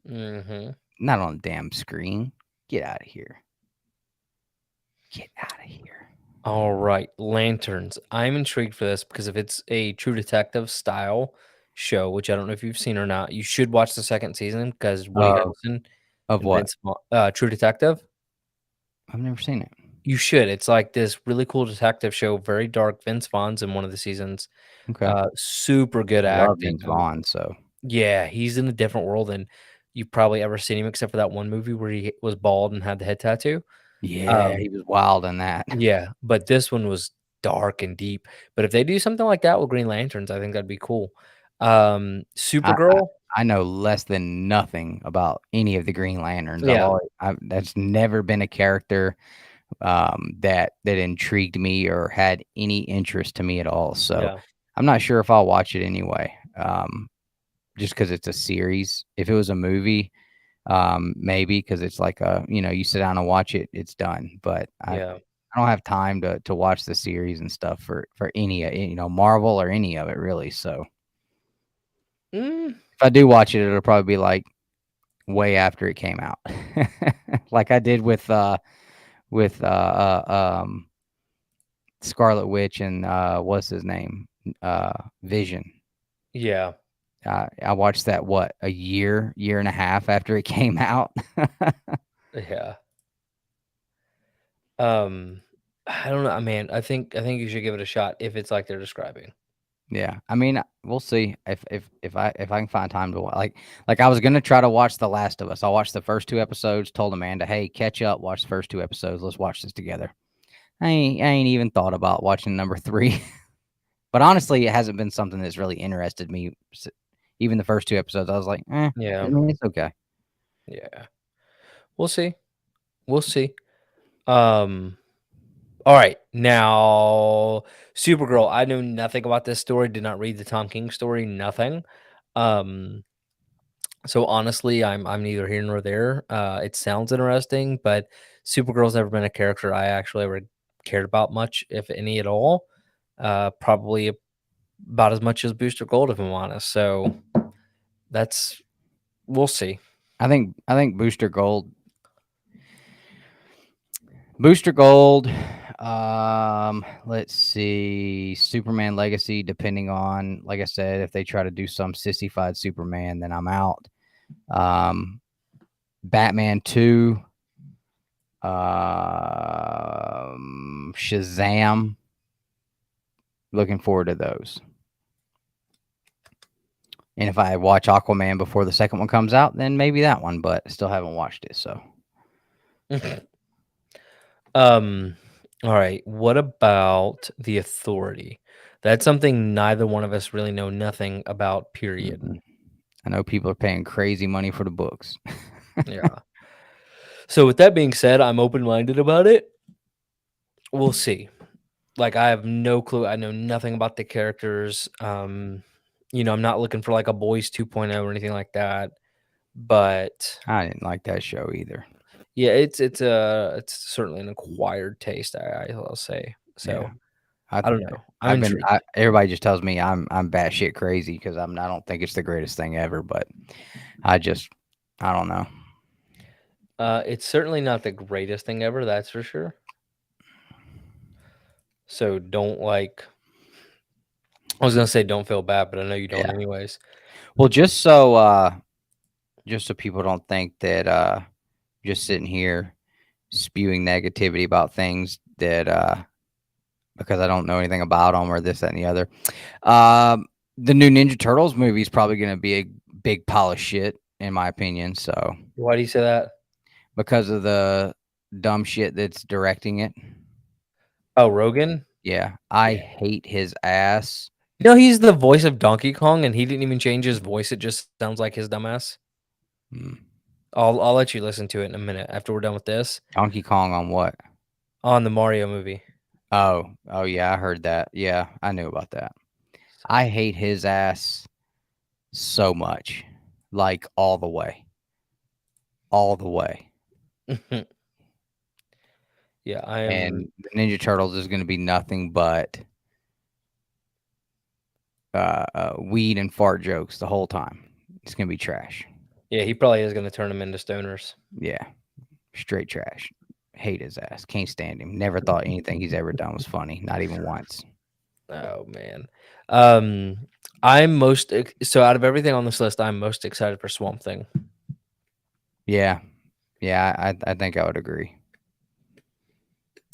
Mhm. Not on a damn screen. Get out of here. Get out of here. All right. Lanterns. I'm intrigued for this because if it's a True Detective style show, which I don't know if you've seen or not, you should watch the second season because Woody Of Harrelson of and what? True Detective. I've never seen it. You should. It's like this really cool detective show, very dark. Vince Vaughn's in one of the seasons. Okay. Super good I love acting. James Vaughn, so Yeah, he's in a different world than you've probably ever seen him, except for that one movie where he was bald and had the head tattoo. yeah, Um, he was wild in that. yeah, but this one was dark and deep. But if they do something like that with Green Lanterns, I think that'd be cool. I, I Supergirl. I know less than nothing about any of the Green Lanterns. Yeah, That's never been a character that intrigued me or had any interest to me at all. So yeah, I'm not sure if I'll watch it anyway. Just because it's a series. If it was a movie, maybe because it's like you sit down and watch it, it's done. But yeah. I don't have time to watch the series and stuff for any Marvel or any of it really. So Mm, if I do watch it, it'll probably be like way after it came out, like I did with Scarlet Witch and what's his name, Vision. yeah, I watched that a year and a half after it came out. yeah. I don't know, man. I think you should give it a shot if it's like they're describing. Yeah, I mean, we'll see if I can find time to like I was gonna try to watch The Last of Us. I watched the first 2 episodes. Told Amanda, "Hey, catch up. Watch the first 2 episodes. Let's watch this together." I ain't even thought about watching number 3, but honestly, it hasn't been something that's really interested me. Even the first 2 episodes, I was like, I Yeah, mean, it's okay. yeah. We'll see. We'll see. Um, all right. Now, Supergirl. I knew nothing about this story. Did not read the Tom King story. Nothing. Um, so honestly, I'm neither here nor there. It sounds interesting, but Supergirl's never been a character I actually ever cared about much, if any at all. Probably about as much as Booster Gold, if I'm honest. So that's we'll see. I think Booster Gold. Let's see. Superman Legacy, depending on, like I said, if they try to do some sissified Superman, then I'm out. Um, Batman 2. Shazam. Looking forward to those. And if I watch Aquaman before the second one comes out, then maybe that one, but still haven't watched it, so. All right. What about The Authority? That's something neither one of us really know nothing about, period. I know people are paying crazy money for the books. Yeah. So with that being said, I'm open-minded about it. We'll see. Like, I have no clue. I know nothing about the characters. I'm not looking for like a Boys 2.0 or anything like that. But I didn't like that show either. yeah, it's certainly an acquired taste, I'll say. So I don't know. I'm intrigued. Everybody just tells me I'm batshit crazy because I don't think it's the greatest thing ever, but I don't know. It's certainly not the greatest thing ever, that's for sure. So don't I was gonna say don't feel bad, but I know you don't anyways. Well, just so people don't think that just sitting here spewing negativity about things that because I don't know anything about them or this, that, and the other. The new Ninja Turtles movie is probably going to be a big pile of shit, in my opinion. So Why do you say that? because of the dumb shit that's directing it. Oh, Rogan? Yeah, I hate his ass. No, he's the voice of Donkey Kong, and he didn't even change his voice. It just sounds like his dumbass. I'll let you listen to it in a minute after we're done with this. Donkey Kong on what? On the Mario movie. Oh yeah, I heard that. Yeah, I knew about that. I hate his ass so much, like all the way. Yeah, I am. And the Ninja Turtles is going to be nothing but weed and fart jokes the whole time. It's going to be trash. Yeah, he probably is going to turn them into stoners. Yeah, straight trash. Hate his ass. Can't stand him. Never thought anything he's ever done was funny. Not even once. Oh man. So out of everything on this list, I'm most excited for Swamp Thing. Yeah, I think I would agree.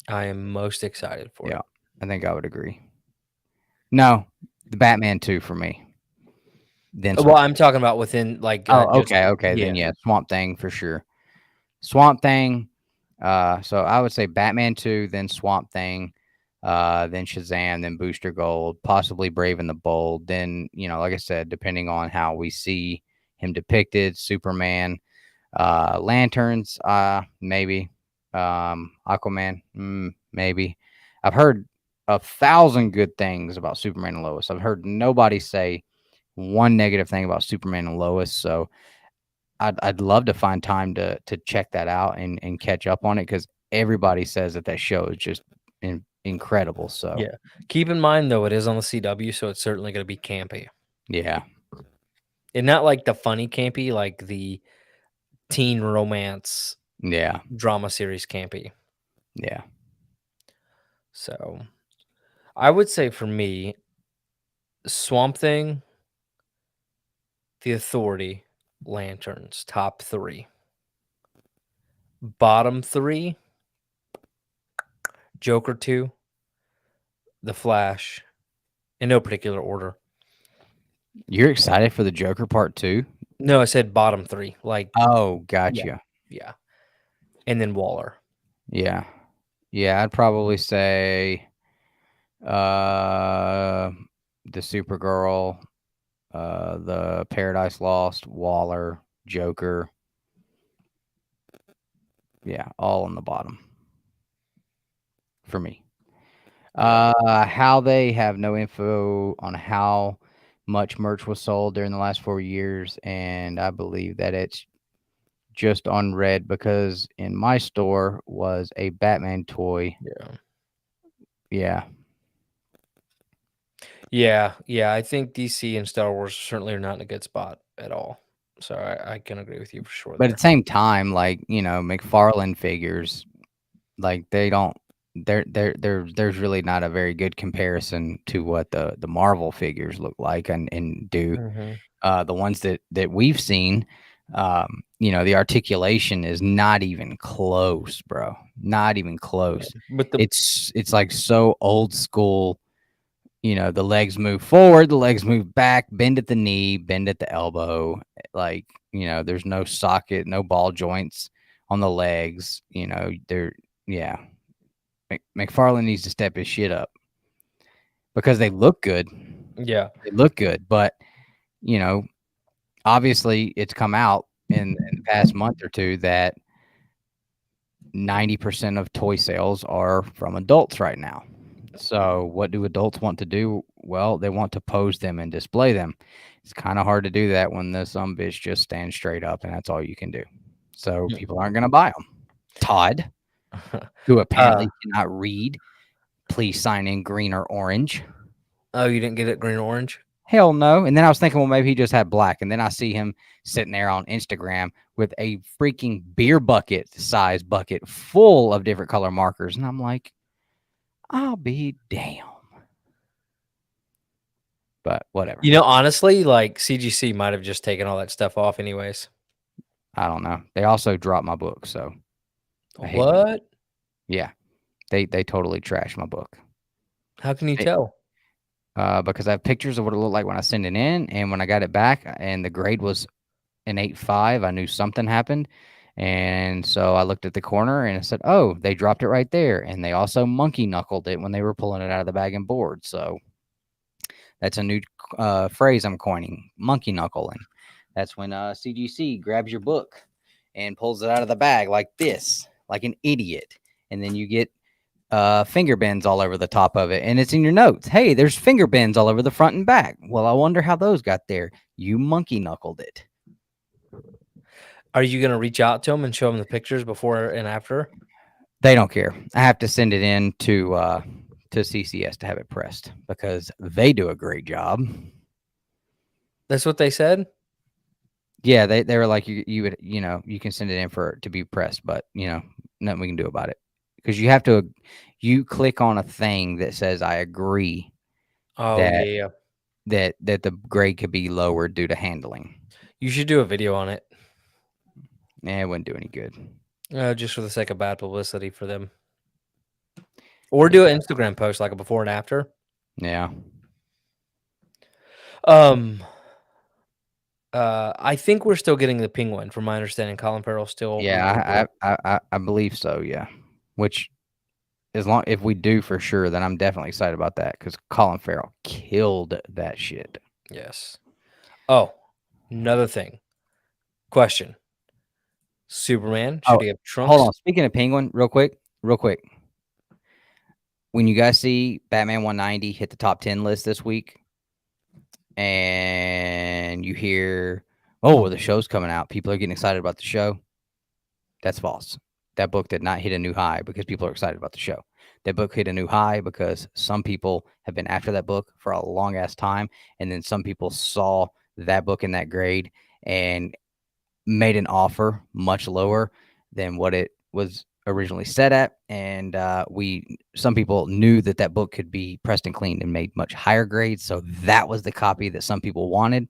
I am most excited for it. I think I would agree. No, the Batman 2 for me. Then well, I'm talking about within okay. Then yeah, Swamp Thing for sure. Swamp Thing. So I would say Batman 2, then Swamp Thing, then Shazam, then Booster Gold, possibly Brave and the Bold. Then, like I said, depending on how we see him depicted, Superman, Lanterns, maybe, Aquaman, maybe. I've heard 1,000 good things about Superman and Lois. I've heard nobody say one negative thing about Superman and Lois. So I'd love to find time to check that out and catch up on it because everybody says that show is just incredible. So yeah, keep in mind though it is on the CW, so it's certainly going to be campy. Yeah, and not like the funny campy, like the teen romance, drama series campy. Yeah. So, I would say for me, Swamp Thing, The Authority, Lanterns, top 3. Bottom 3, Joker 2, The Flash, in no particular order. You're excited for the Joker Part 2? No, I said bottom 3. Like, oh, gotcha. Yeah. And then Waller. Yeah. Yeah, I'd probably say the Supergirl, the Paradise Lost, Waller, Joker. Yeah, all on the bottom for me. How they have no info on how much merch was sold during the last 4 years, and I believe that it's just on red because in my store was a Batman toy. Yeah. Yeah, I think DC and Star Wars certainly are not in a good spot at all. So I can agree with you for sure. But at the same time, like, McFarlane figures, like there's really not a very good comparison to what the Marvel figures look like and do. The ones that we've seen, The articulation is not even close, bro. Not even close. But It's like so old school. The legs move forward, the legs move back, bend at the knee, bend at the elbow. Like, there's no socket, no ball joints on the legs. Yeah. McFarlane needs to step his shit up because they look good. yeah, They look good, but obviously it's come out in the past month or two that 90% of toy sales are from adults right now. So what do adults want to do? Well, they want to pose them and display them. It's kind of hard to do that when the bitch just stands straight up and that's all you can do. So people aren't going to buy them. Todd, who apparently cannot read, please sign in green or orange. Oh, you didn't get it green or orange? Hell no. And then I was thinking, well, maybe he just had black. And then I see him sitting there on Instagram with a freaking beer bucket size bucket full of different color markers. And I'm like, I'll be damn. But whatever. Honestly, like CGC might have just taken all that stuff off anyways. I don't know. They also dropped my book, so I hate them. What? Yeah. They totally trashed my book. How can you tell? Because I have pictures of what it looked like when I sent it in, and when I got it back and the grade was an 8.5, I knew something happened. And so I looked at the corner and I said, oh, they dropped it right there. And they also monkey knuckled it when they were pulling it out of the bag and board. So that's a new phrase I'm coining, monkey knuckling. That's when CGC grabs your book and pulls it out of the bag like this, like an idiot. And then you get finger bends all over the top of it. And it's in your notes. Hey, there's finger bends all over the front and back. Well, I wonder how those got there. You monkey knuckled it. Are you going to reach out to them and show them the pictures before and after? They don't care. I have to send it in to CCS to have it pressed because they do a great job. That's what they said? Yeah, they were like, you would, you can send it in to be pressed, but nothing we can do about it because you click on a thing that says I agree. Oh, yeah. That the grade could be lowered due to handling. You should do a video on it. It wouldn't do any good. Just for the sake of bad publicity for them. Or do an Instagram post like a before and after. Yeah. I think we're still getting the penguin, from my understanding. Colin Farrell's still. Yeah, I believe so. Yeah, which if we do for sure, then I'm definitely excited about that because Colin Farrell killed that shit. Yes. Oh, another thing. Question. Superman, should he have trunks? Hold on. Speaking of penguin, real quick. When you guys see Batman 190 hit the top 10 list this week, and you hear, oh, the show's coming out, people are getting excited about the show. That's false. That book did not hit a new high because people are excited about the show. That book hit a new high because some people have been after that book for a long ass time. And then some people saw that book in that grade and made an offer much lower than what it was originally set at. And some people knew that book could be pressed and cleaned and made much higher grades. So that was the copy that some people wanted.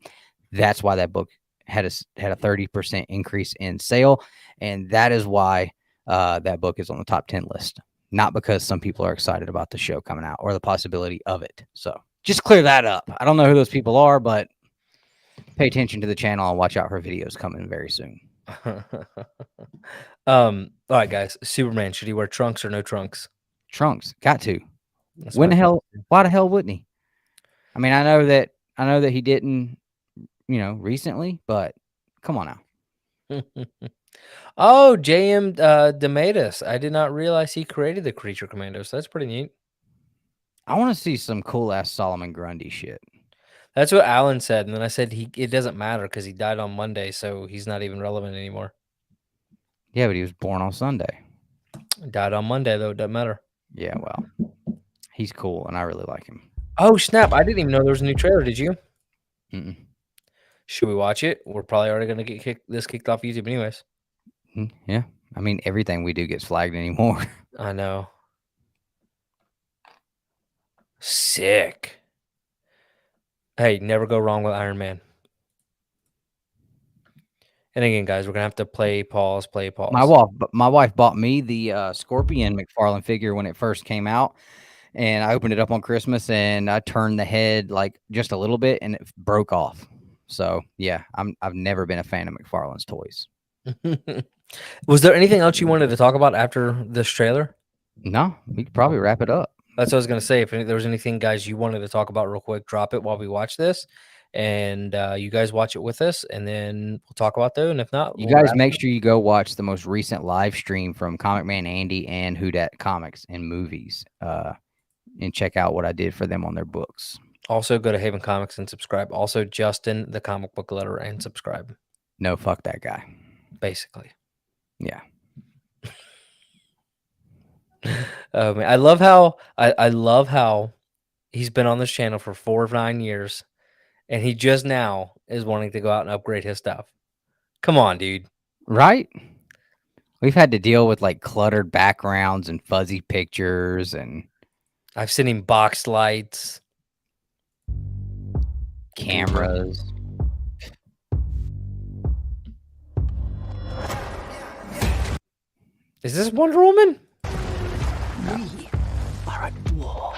That's why that book had a 30% increase in sale. And that is why that book is on the top 10 list. Not because some people are excited about the show coming out or the possibility of it. So just clear that up. I don't know who those people are, but pay attention to the channel and watch out for videos coming very soon. All right, guys. Superman, should he wear trunks or no trunks? Trunks. Got to. Why the hell wouldn't he? I mean, I know that he didn't, recently, but come on now. Oh, J.M. DeMatis. I did not realize he created the Creature Commandos. That's pretty neat. I want to see some cool ass Solomon Grundy shit. That's what Alan said, and then I said it doesn't matter because he died on Monday, so he's not even relevant anymore. Yeah, but he was born on Sunday. Died on Monday though. It doesn't matter. Yeah, well, he's cool, and I really like him. Oh snap! I didn't even know there was a new trailer. Did you? Mm-mm. Should we watch it? We're probably already gonna get kicked off YouTube, anyways. Yeah, I mean everything we do gets flagged anymore. I know. Sick. Hey, never go wrong with Iron Man. And again, guys, we're gonna have to play pause. My wife bought me the Scorpion McFarlane figure when it first came out, and I opened it up on Christmas, and I turned the head like just a little bit, and it broke off. So yeah, I've never been a fan of McFarlane's toys. Was there anything else you wanted to talk about after this trailer? No, we could probably wrap it up. That's what I was gonna say. If there was anything, guys, you wanted to talk about real quick, drop it while we watch this, and you guys watch it with us, and then we'll talk about that. And if not, You we'll guys wrap make it up. sure you go watch the most recent live stream from Comic Man Andy and Who Dat Comics and Movies, and check out what I did for them on their books. Also, go to Haven Comics and subscribe. Also, Justin, the comic book letter, and subscribe. No, fuck that guy. Basically, Yeah. man, I love how I love how he's been on this channel for 4 of 9 years, and he just now is wanting to go out and upgrade his stuff. Come on, dude. Right? We've had to deal with like cluttered backgrounds and fuzzy pictures and I've seen him box lights, cameras. Is this Wonder Woman? We are at war.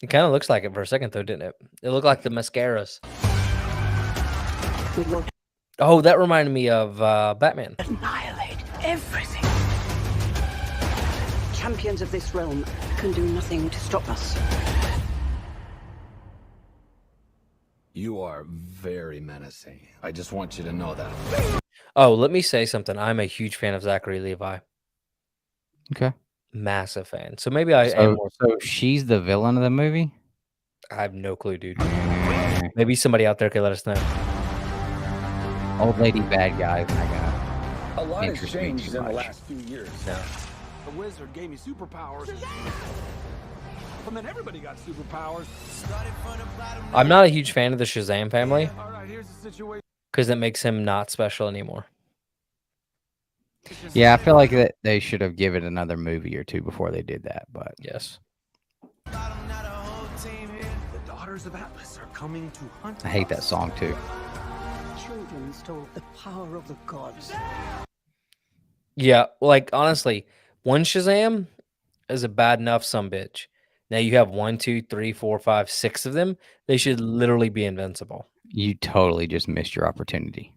It kind of looks like it for a second, though, didn't it? It looked like the mascaras. We will Oh, that reminded me of Batman. annihilate everything. Champions of this realm can do nothing to stop us. You are very menacing. I just want you to know that. Oh, let me say something. I'm a huge fan of Zachary Levi. Okay. Massive fan. So maybe I am more. So she's the villain of the movie? I have no clue, dude. Maybe somebody out there could let us know. Old lady bad guy is not gonna A lot has interest me changed too in the much. last few years. No. The wizard gave me superpowers. And then everybody got superpowers. I'm not a huge fan of the Shazam family All right, here's the situation. because it makes him not special anymore. Yeah, I feel like that they should have given another movie or two before they did that, but Yes. The daughters of Atlas are coming to hunt I hate that us. song too. Children stole the power of the gods. Yeah, like honestly, one Shazam is a bad enough sumbitch. Now you have 1, 2, 3, 4, 5, 6 of them. They should literally be invincible. You totally just missed your opportunity.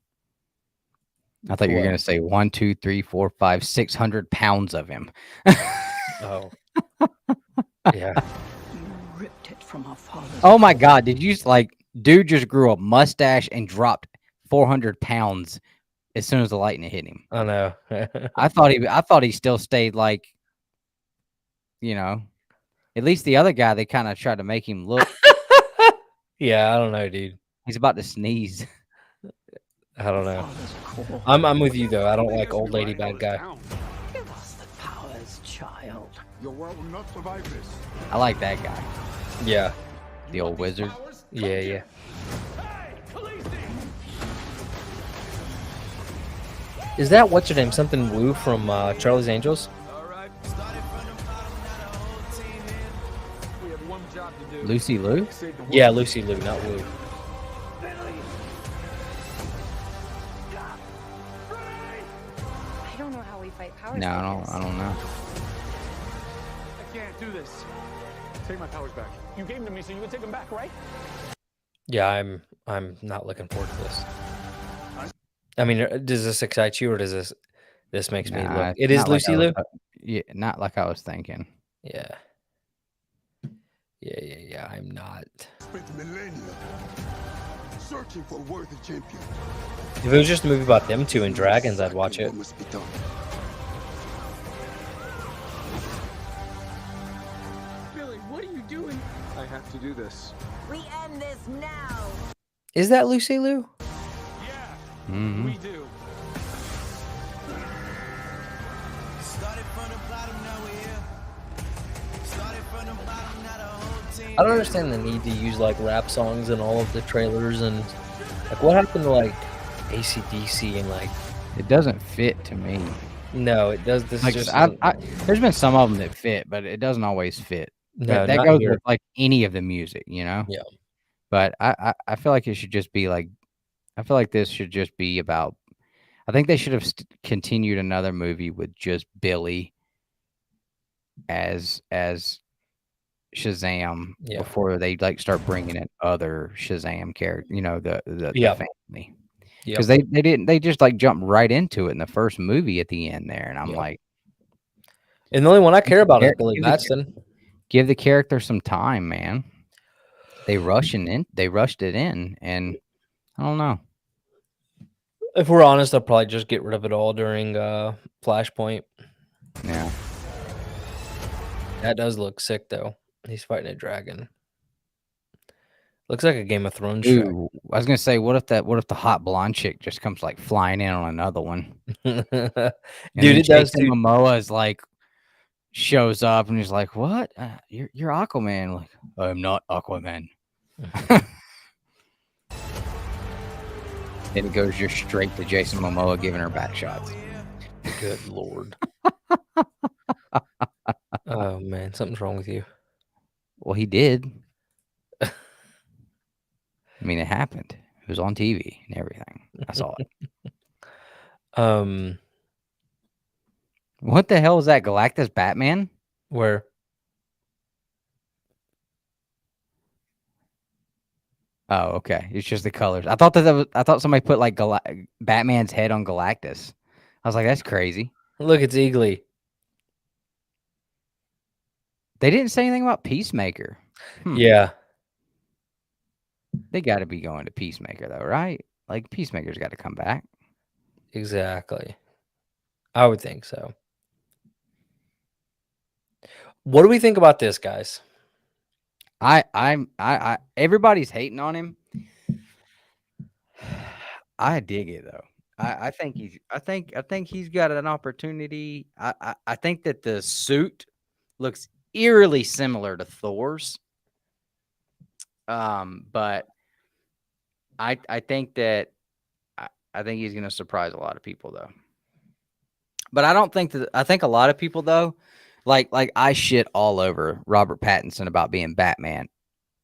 I thought you were What? gonna say 1, 2, 3, 4, 5, 600 pounds of him. Oh. Yeah. You ripped it from our fathers. Oh my god, did you like dude just grew a mustache and dropped 400 pounds as soon as the lightning hit him. I know. I thought he still stayed like, you know, at least the other guy, they kind of tried to make him look. Yeah, I don't know, dude. He's about to sneeze. I don't know. Father's core. I'm with you though. I don't like old lady bad guy. Give us the powers, child. Your world will not survive this. I like that guy, Yeah. the old wizard. Yeah, yeah. Is that what's her name? Something Wu from Charlie's Angels? We have one job to do. Lucy Liu? Save the world. Yeah, Lucy Liu, not Wu. I don't know how we fight powers. No, like this. I don't know. I can't do this. Take my powers back. You gave them to me, so you can take them back, right? Yeah, I'm not looking forward to this. I mean, does this excite you or does this makes me Nah, look? it's It is not like Lucy I Liu. was- yeah, not like I was thinking. Yeah. Yeah. I'm not. Spent millennia searching for a worthy champion. If it was just a movie about them two and dragons, I'd watch it. What must be done. Billy, what are you doing? I have to do this. We end this now. Is that Lucy Liu? Yeah, Mhm. we do. I don't understand the need to use like rap songs in all of the trailers and like what happened to like AC/DC and like It doesn't fit to me. no, it does. This Like is just there's been some of them that fit, but it doesn't always fit. no, that not goes here. with like any of the music, you know. Yeah. But I feel like it should just be like, I feel like this should just be about. I think they should have continued another movie with just Billy as Shazam Yeah. before they like start bringing in other Shazam characters. You know, the Yep. family. Yep. Because they just like jumped right into it in the first movie at the end there, and I'm Yep. like, And the only one I care about is Char- Billy give the- Batson. give the character some time, man. They rushed it in, and I don't know. If we're honest, I'll probably just get rid of it all during Flashpoint. Yeah. That does look sick, though. He's fighting a dragon. Looks like a Game of Thrones track. Ooh, I was gonna say, what if the hot blonde chick just comes like flying in on another one? Dude, And it does Jason too. Momoa's like shows up and he's like, "What? You're Aquaman?" Like, I'm not Aquaman. And it goes just straight to Jason Momoa giving her back shots. Good lord. Oh man, something's wrong with you. Well, he did. I mean, it happened. It was on TV and everything. I saw it. What the hell is that? Galactus Batman? Where? Oh, okay. It's just the colors. I thought somebody put like Batman's head on Galactus. I was like, that's crazy. Look, it's Eagly. They didn't say anything about Peacemaker. Yeah. They got to be going to Peacemaker though, right? Like Peacemaker's got to come back. Exactly. I would think so. What do we think about this, guys? I everybody's hating on him. I dig it though. I think he's got an opportunity. I think that the suit looks eerily similar to Thor's. But I think that I think he's gonna surprise a lot of people though. But I think a lot of people though, like I shit all over Robert Pattinson about being Batman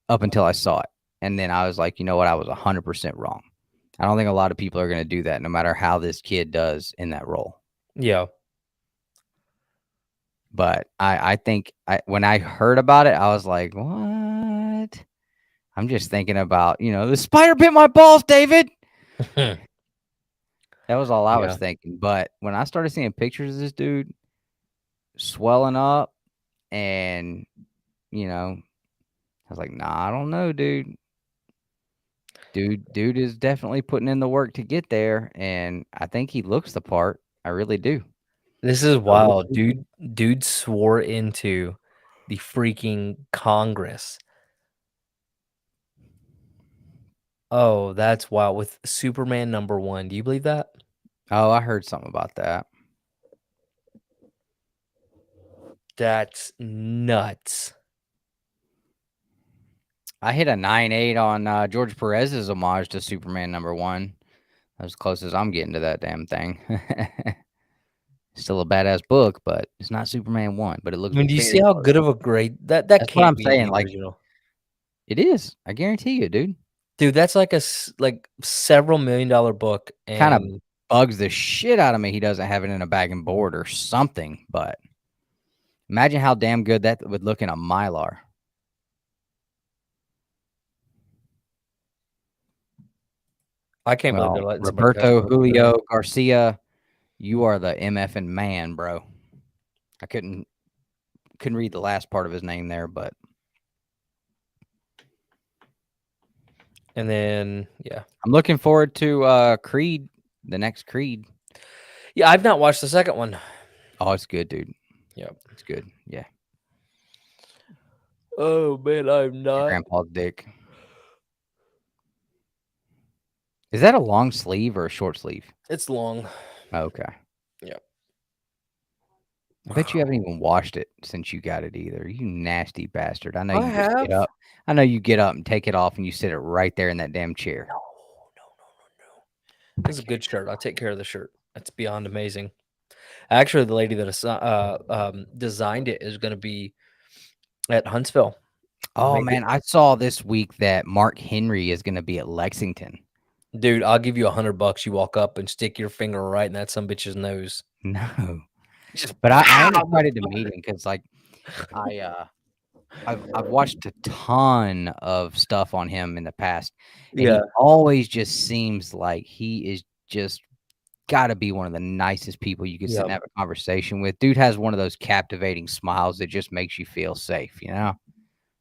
up until I saw it. And then I was like, you know what? I was 100% wrong. I don't think a lot of people are going to do that no matter how this kid does in that role. Yeah. But I think when I heard about it, I was like, what? I'm just thinking about, the spider bit my balls, David. That was all I was thinking. But when I started seeing pictures of this dude swelling up and, I was like, nah, I don't know, dude. Dude is definitely putting in the work to get there, and I think he looks the part. I really do. This is wild, dude. Dude swore into the freaking Congress. Oh, that's wild. With Superman #1. Do you believe that? Oh, I heard something about that. That's nuts. I hit a 9.8 on George Perez's homage to Superman #1. As close as I'm getting to that damn thing. Still a badass book, but it's not Superman 1. But it looks. I mean, do you see how good of a grade that That's what I'm can't be saying. the Like, original? it is. I guarantee you, dude. Dude, that's like several $1 million book, Kind of and bugs the shit out of me. He doesn't have it in a bag and board or something. But imagine how damn good that would look in a Mylar. I can't believe they're letting somebody touch Roberto both of Julio them. Garcia, you are the MFing man, bro. I couldn't read the last part of his name there, but And then, yeah. I'm looking forward to Creed, the next Creed. Yeah, I've not watched the second one. Oh, it's good, dude. Yep. It's good. Yeah. Oh man, I'm Your not. grandpa's dick. Is that a long sleeve or a short sleeve? It's long. Okay. Yep. I bet you haven't even washed it since you got it either. You nasty bastard. I know I you just get have. up. I know you get up and take it off and you sit it right there in that damn chair. No. This is a good shirt. I'll take care of the shirt. That's beyond amazing. Actually, the lady that designed it is going to be at Huntsville. Oh, man. I saw this week that Mark Henry is going to be at Lexington. Dude, I'll give you $100. You walk up and stick your finger right in that some bitch's nose. No. Just But I am pow! excited to meet him because, like, I've watched a ton of stuff on him in the past, and Yeah. he always just seems like he is just gotta be one of the nicest people you could sit and Yep. have a conversation with. Dude has one of those captivating smiles that just makes you feel safe, you know?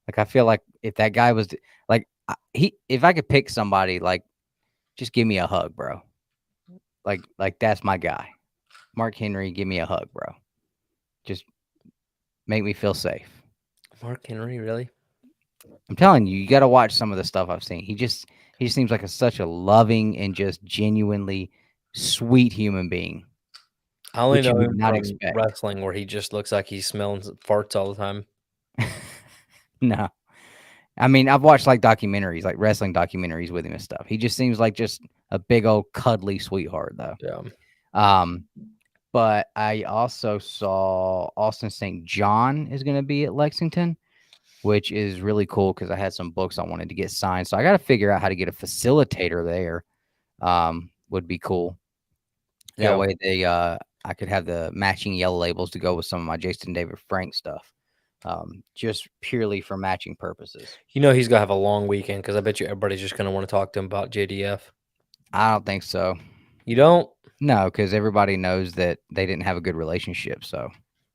Like, I feel like if that guy was like, if I could pick somebody, like, just give me a hug, bro. Like that's my guy. Mark Henry, give me a hug, bro. Just make me feel safe. Mark Henry, really? I'm telling you, you got to watch some of the stuff I've seen. He just seems like such a loving and just genuinely sweet human being, I only which you know would him not from expect. wrestling where he just looks like he's smelling farts all the time. No. I mean, I've watched like documentaries, like wrestling documentaries with him and stuff. He just seems like just a big old cuddly sweetheart though. Yeah. But I also saw Austin St. John is going to be at Lexington, which is really cool because I had some books I wanted to get signed. So I got to figure out how to get a facilitator there. Would be cool. That way I could have the matching yellow labels to go with some of my Jason David Frank stuff. Just purely for matching purposes. You know he's gonna have a long weekend because I bet you everybody's just gonna want to talk to him about JDF. I don't think so. You don't? No, because everybody knows that they didn't have a good relationship. So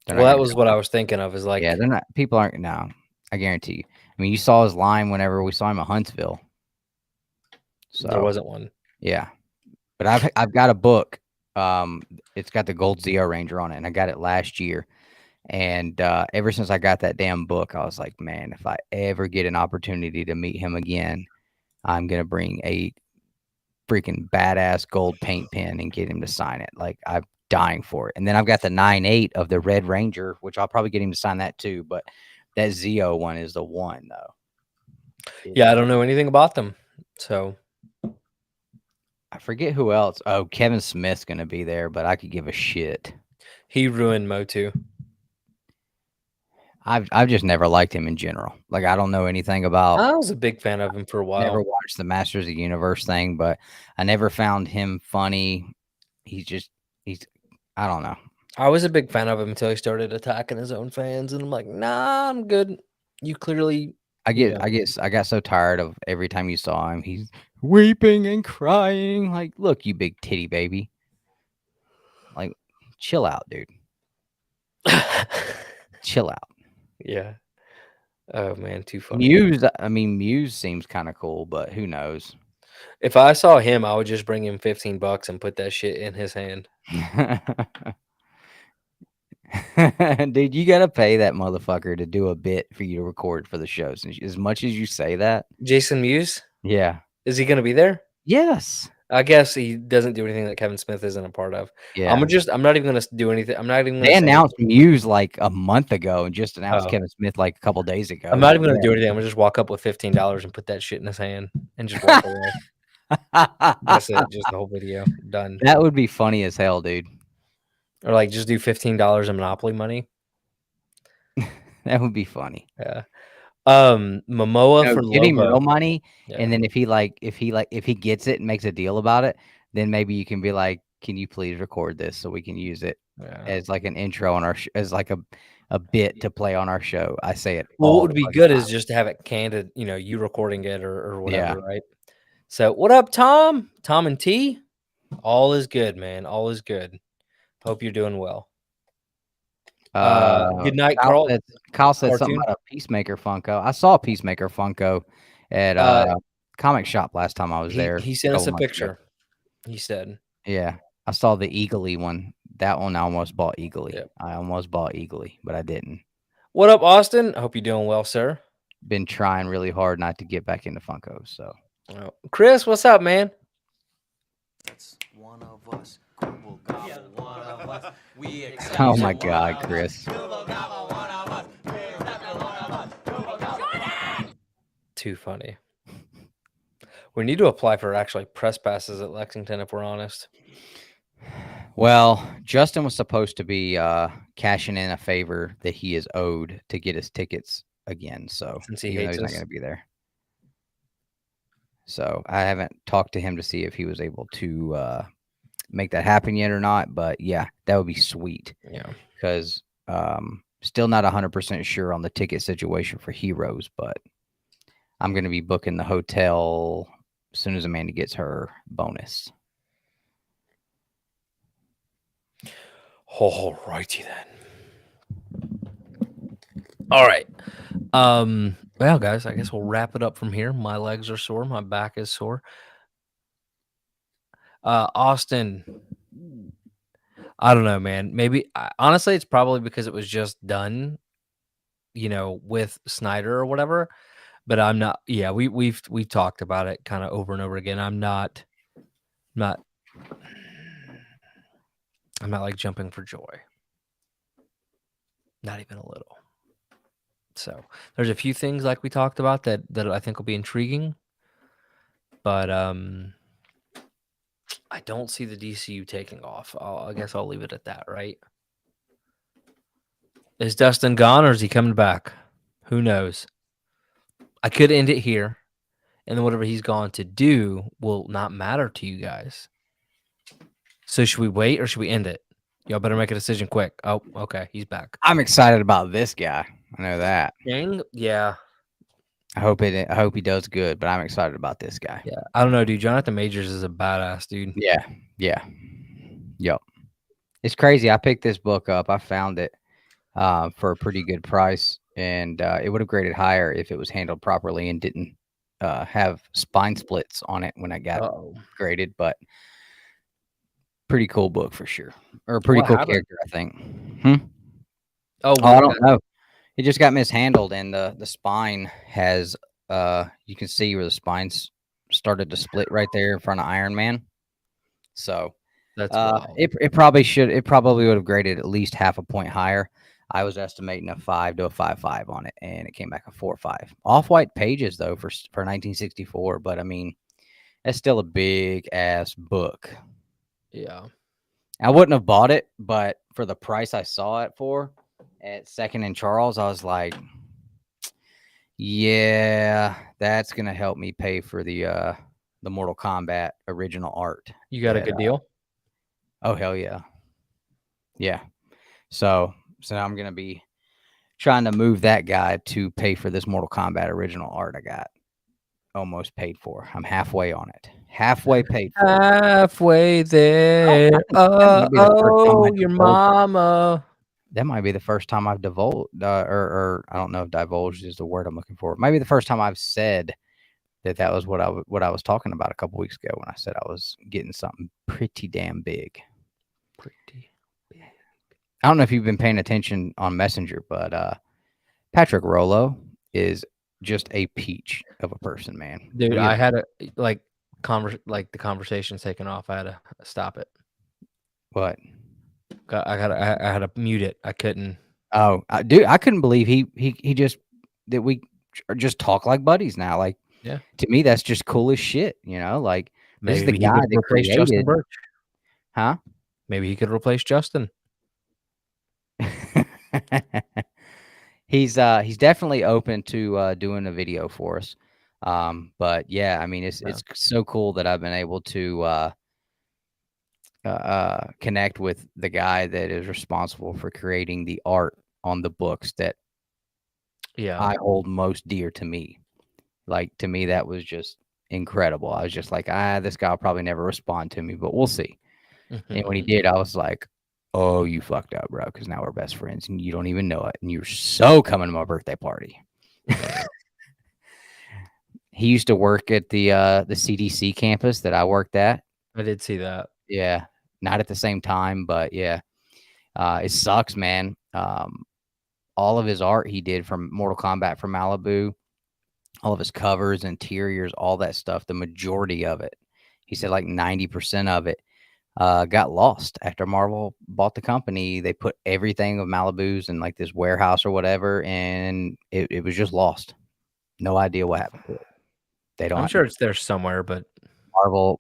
they're Well, not that going was to. what I was thinking of. Is like, Yeah, they're not. People aren't. No, I guarantee you. I mean, you saw his line whenever we saw him at Huntsville. So there wasn't one. Yeah, but I've got a book. It's got the Gold Zeo Ranger on it, and I got it last year. And ever since I got that damn book, I was like, man, if I ever get an opportunity to meet him again, I'm gonna bring a freaking badass gold paint pen and get him to sign it. Like, I'm dying for it. And then I've got the 9.8 of the Red Ranger, which I'll probably get him to sign that too. But that Zeo one is the one though. Yeah, I don't know anything about them, so I forget who else. Oh, Kevin Smith's gonna be there, but I could give a shit. he ruined Motu. I've just never liked him in general. Like, I don't know anything about. I was a big fan of him for a while. Never watched the Masters of the Universe thing, but I never found him funny. He's I don't know. I was a big fan of him until he started attacking his own fans, and I'm like, nah, I'm good. You clearly, I got so tired of every time you saw him, he's weeping and crying. Like, look, you big titty baby. Like, chill out, dude. Chill out. Yeah. Oh man, too funny. Muse seems kind of cool, but who knows? If I saw him, I would just bring him $15 and put that shit in his hand. Dude, you gotta pay that motherfucker to do a bit for you to record for the show. Since as much as you say that, Jason Mewes, yeah, is he going to be there? yes, I guess he doesn't do anything that Kevin Smith isn't a part of. yeah. I'm not even going to do anything. I'm not even. They announced Muse like a month ago, and just announced Kevin Smith like a couple days ago. I'm not even going to do anything. I'm going to just walk up with $15 and put that shit in his hand and just walk away. That's it. Just the whole video done. That would be funny as hell, dude. Or like just do $15 in Monopoly money. That would be funny. Yeah. Momoa for give him Lobo. real money, Yeah. and then if he gets it and makes a deal about it, then maybe you can be like, "Can you please record this so we can use it as like an intro on our as like a bit to play on our show?" I say it. Well, all what would the be fucking good time. is just to have it candid, you recording it or whatever, Yeah. right? So, what up, Tom? Tom and T? All is good, man. All is good. Hope you're doing well. Good night, Carl. Kyle said something Cartoon? about a Peacemaker Funko. I saw a Peacemaker Funko at comic shop last time I was there. He sent us a couple months ago. picture. He said, Yeah, I saw the Eagly one. That one I almost bought Eagly. Yep. I almost bought Eagly, but I didn't. "What up, Austin? I hope you're doing well, sir." Been trying really hard not to get back into Funkos. So, Chris, what's up, man? One of us. Gobble, gobble, one of us. We oh my God, Chris. Too funny. We need to apply for actually press passes at Lexington, if we're honest. Well, Justin was supposed to be cashing in a favor that he is owed to get his tickets again. So Since he even though hates he's not us. going to be there. So I haven't talked to him to see if he was able to make that happen yet or not. But yeah, that would be sweet. Yeah. Because still not 100% sure on the ticket situation for Heroes, but I'm going to be booking the hotel as soon as Amanda gets her bonus. All righty then. All right. Well, guys, I guess we'll wrap it up from here. My legs are sore. My back is sore. Austin, I don't know, man. Maybe honestly, it's probably because it was just done, with Snyder or whatever. But I'm not. Yeah, we've talked about it kind of over and over again. I'm not like jumping for joy. Not even a little. So there's a few things like we talked about that I think will be intriguing, but I don't see the DCU taking off. I guess I'll leave it at that, right? Is Dustin gone or is he coming back? Who knows? I could end it here, and then whatever he's gone to do will not matter to you guys. So should we wait or should we end it? Y'all better make a decision quick. Oh, okay, he's back. I'm excited about this guy. I know that. Dang, yeah. I hope he does good, but I'm excited about this guy. Yeah. I don't know, dude. Jonathan Majors is a badass, dude. Yeah. Yep. It's crazy. I picked this book up. I found it for a pretty good price, and it would have graded higher if it was handled properly and didn't have spine splits on it when I got graded. But pretty cool book for sure, or a pretty cool character, I think. Oh, I don't know. It just got mishandled, and the spine has you can see where the spine's started to split right there in front of Iron Man. So that's it probably would have graded at least half a point higher. I was estimating a 5 to a 5.5 on it, and it came back a 4.5. Off-white pages though for 1964, but I mean that's still a big ass book. Yeah, I wouldn't have bought it, but for the price I saw it for at Second and Charles, I was like, yeah, that's gonna help me pay for the Mortal Kombat original art. You got a good deal? Oh hell yeah. Yeah. So I'm gonna be trying to move that guy to pay for this Mortal Kombat original art I got almost paid for. I'm halfway on it. Halfway paid for. Halfway there. Oh, your mama. That might be the first time I've divulged, or I don't know if divulged is the word I'm looking for. Maybe the first time I've said that was what I was talking about a couple weeks ago when I said I was getting something pretty damn big. Pretty big. I don't know if you've been paying attention on Messenger, but Patrick Rollo is just a peach of a person, man. Dude, I had the conversation's taken off. I had to stop it. What? I had to mute it. I couldn't. Oh, dude, I couldn't believe he just that we just talk like buddies now. Like, yeah, to me that's just cool as shit. Like maybe this is the guy that created Justin Birch. Huh? Maybe he could replace Justin. He's definitely open to doing a video for us. But yeah, I mean it's so cool that I've been able to connect with the guy that is responsible for creating the art on the books that I hold most dear to me. Like, to me, that was just incredible. I was just like, this guy will probably never respond to me, but we'll see. And when he did, I was like, oh, you fucked up, bro, because now we're best friends and you don't even know it. And you're so coming to my birthday party. He used to work at the CDC campus that I worked at. I did see that. Yeah. Not at the same time, but yeah. It sucks, man. All of his art he did from Mortal Kombat from Malibu, all of his covers, interiors, all that stuff, the majority of it, he said like 90% of it got lost after Marvel bought the company. They put everything of Malibu's in like this warehouse or whatever, and it was just lost. No idea what happened to it. They don't. I'm sure it's there somewhere, but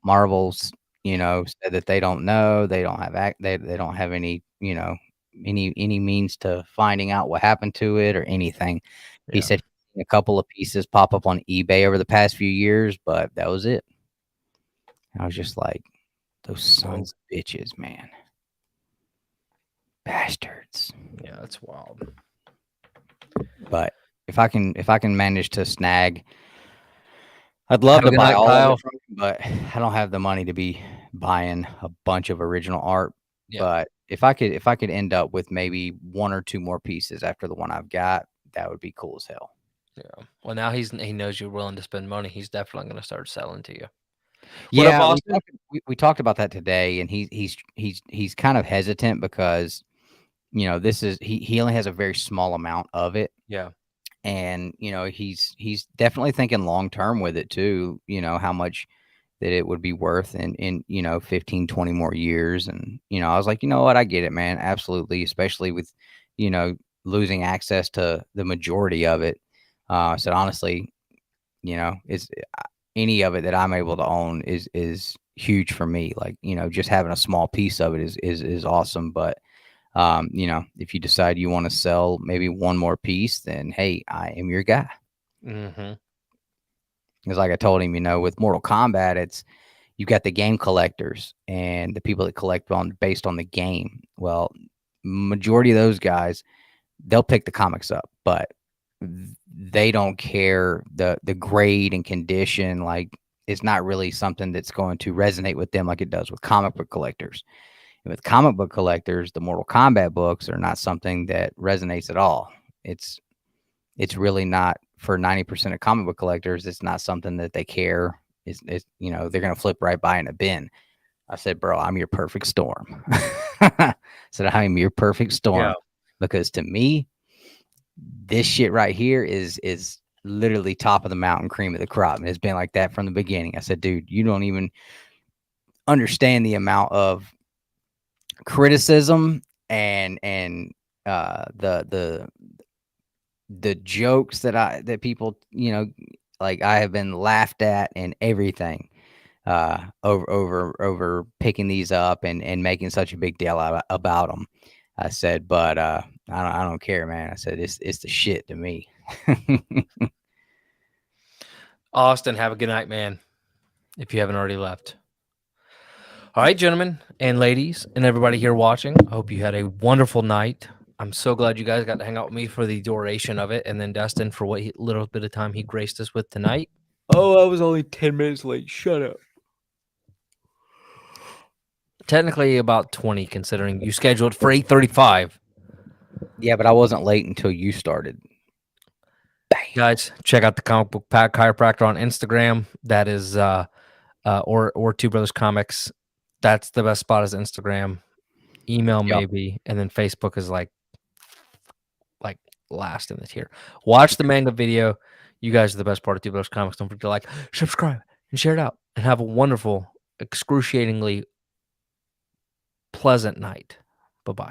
Marvel's said that they don't know. They don't have they don't have any any means to finding out what happened to it or anything. Yeah. He said a couple of pieces pop up on eBay over the past few years, but that was it. I was just like, those sons of bitches, man. Bastards. Yeah, that's wild. But if I can manage to snag, I'd love Have a to good buy night, all Kyle. of it from you, but I don't have the money to be buying a bunch of original art. Yeah. But if I could end up with maybe one or two more pieces after the one I've got, that would be cool as hell. Yeah. Well, now he knows you're willing to spend money. He's definitely going to start selling to you. What up, Yeah, Austin? we talked about that today, and he's kind of hesitant because this is he only has a very small amount of it. Yeah. And he's definitely thinking long term with it too, how much that it would be worth in 15, 20 more years. And I was like, you know what, I get it, man, absolutely, especially with losing access to the majority of it. I said honestly, it's any of it that I'm able to own is huge for me. Like, just having a small piece of it is awesome. But if you decide you want to sell maybe one more piece, then hey, I am your guy. Mm-hmm. Because like I told him, with Mortal Kombat, you've got the game collectors and the people that collect based on the game. Well, majority of those guys, they'll pick the comics up, but they don't care the grade and condition. Like, it's not really something that's going to resonate with them like it does with comic book collectors. And with comic book collectors, the Mortal Kombat books are not something that resonates at all. It's really not, for 90% of comic book collectors, it's not something that they care. They're going to flip right by in a bin. I said, bro, I'm your perfect storm. I said, I'm your perfect storm. Yeah. Because to me, this shit right here is literally top of the mountain, cream of the crop. And it's been like that from the beginning. I said, dude, you don't even understand the amount of criticism and the jokes that people, like, I have been laughed at and everything over picking these up and making such a big deal about them. I said, but I don't care, man. I said, it's the shit to me. Austin, have a good night, man. If you haven't already left. All right, gentlemen and ladies and everybody here watching, I hope you had a wonderful night. I'm so glad you guys got to hang out with me for the duration of it, and then Dustin for what little bit of time he graced us with tonight. Oh, I was only 10 minutes late. Shut up. Technically about 20, considering you scheduled for 8:35. Yeah, but I wasn't late until you started. Bam. Guys, check out the Comic Book Chiropractor on Instagram. That is or Two Brothers Comics. That's the best spot is Instagram. Email maybe, and then Facebook is like last in the tier. Watch the manga video. You guys are the best part of Two Brothers Comics. Don't forget to like, subscribe, and share it out. And have a wonderful, excruciatingly pleasant night. Bye-bye.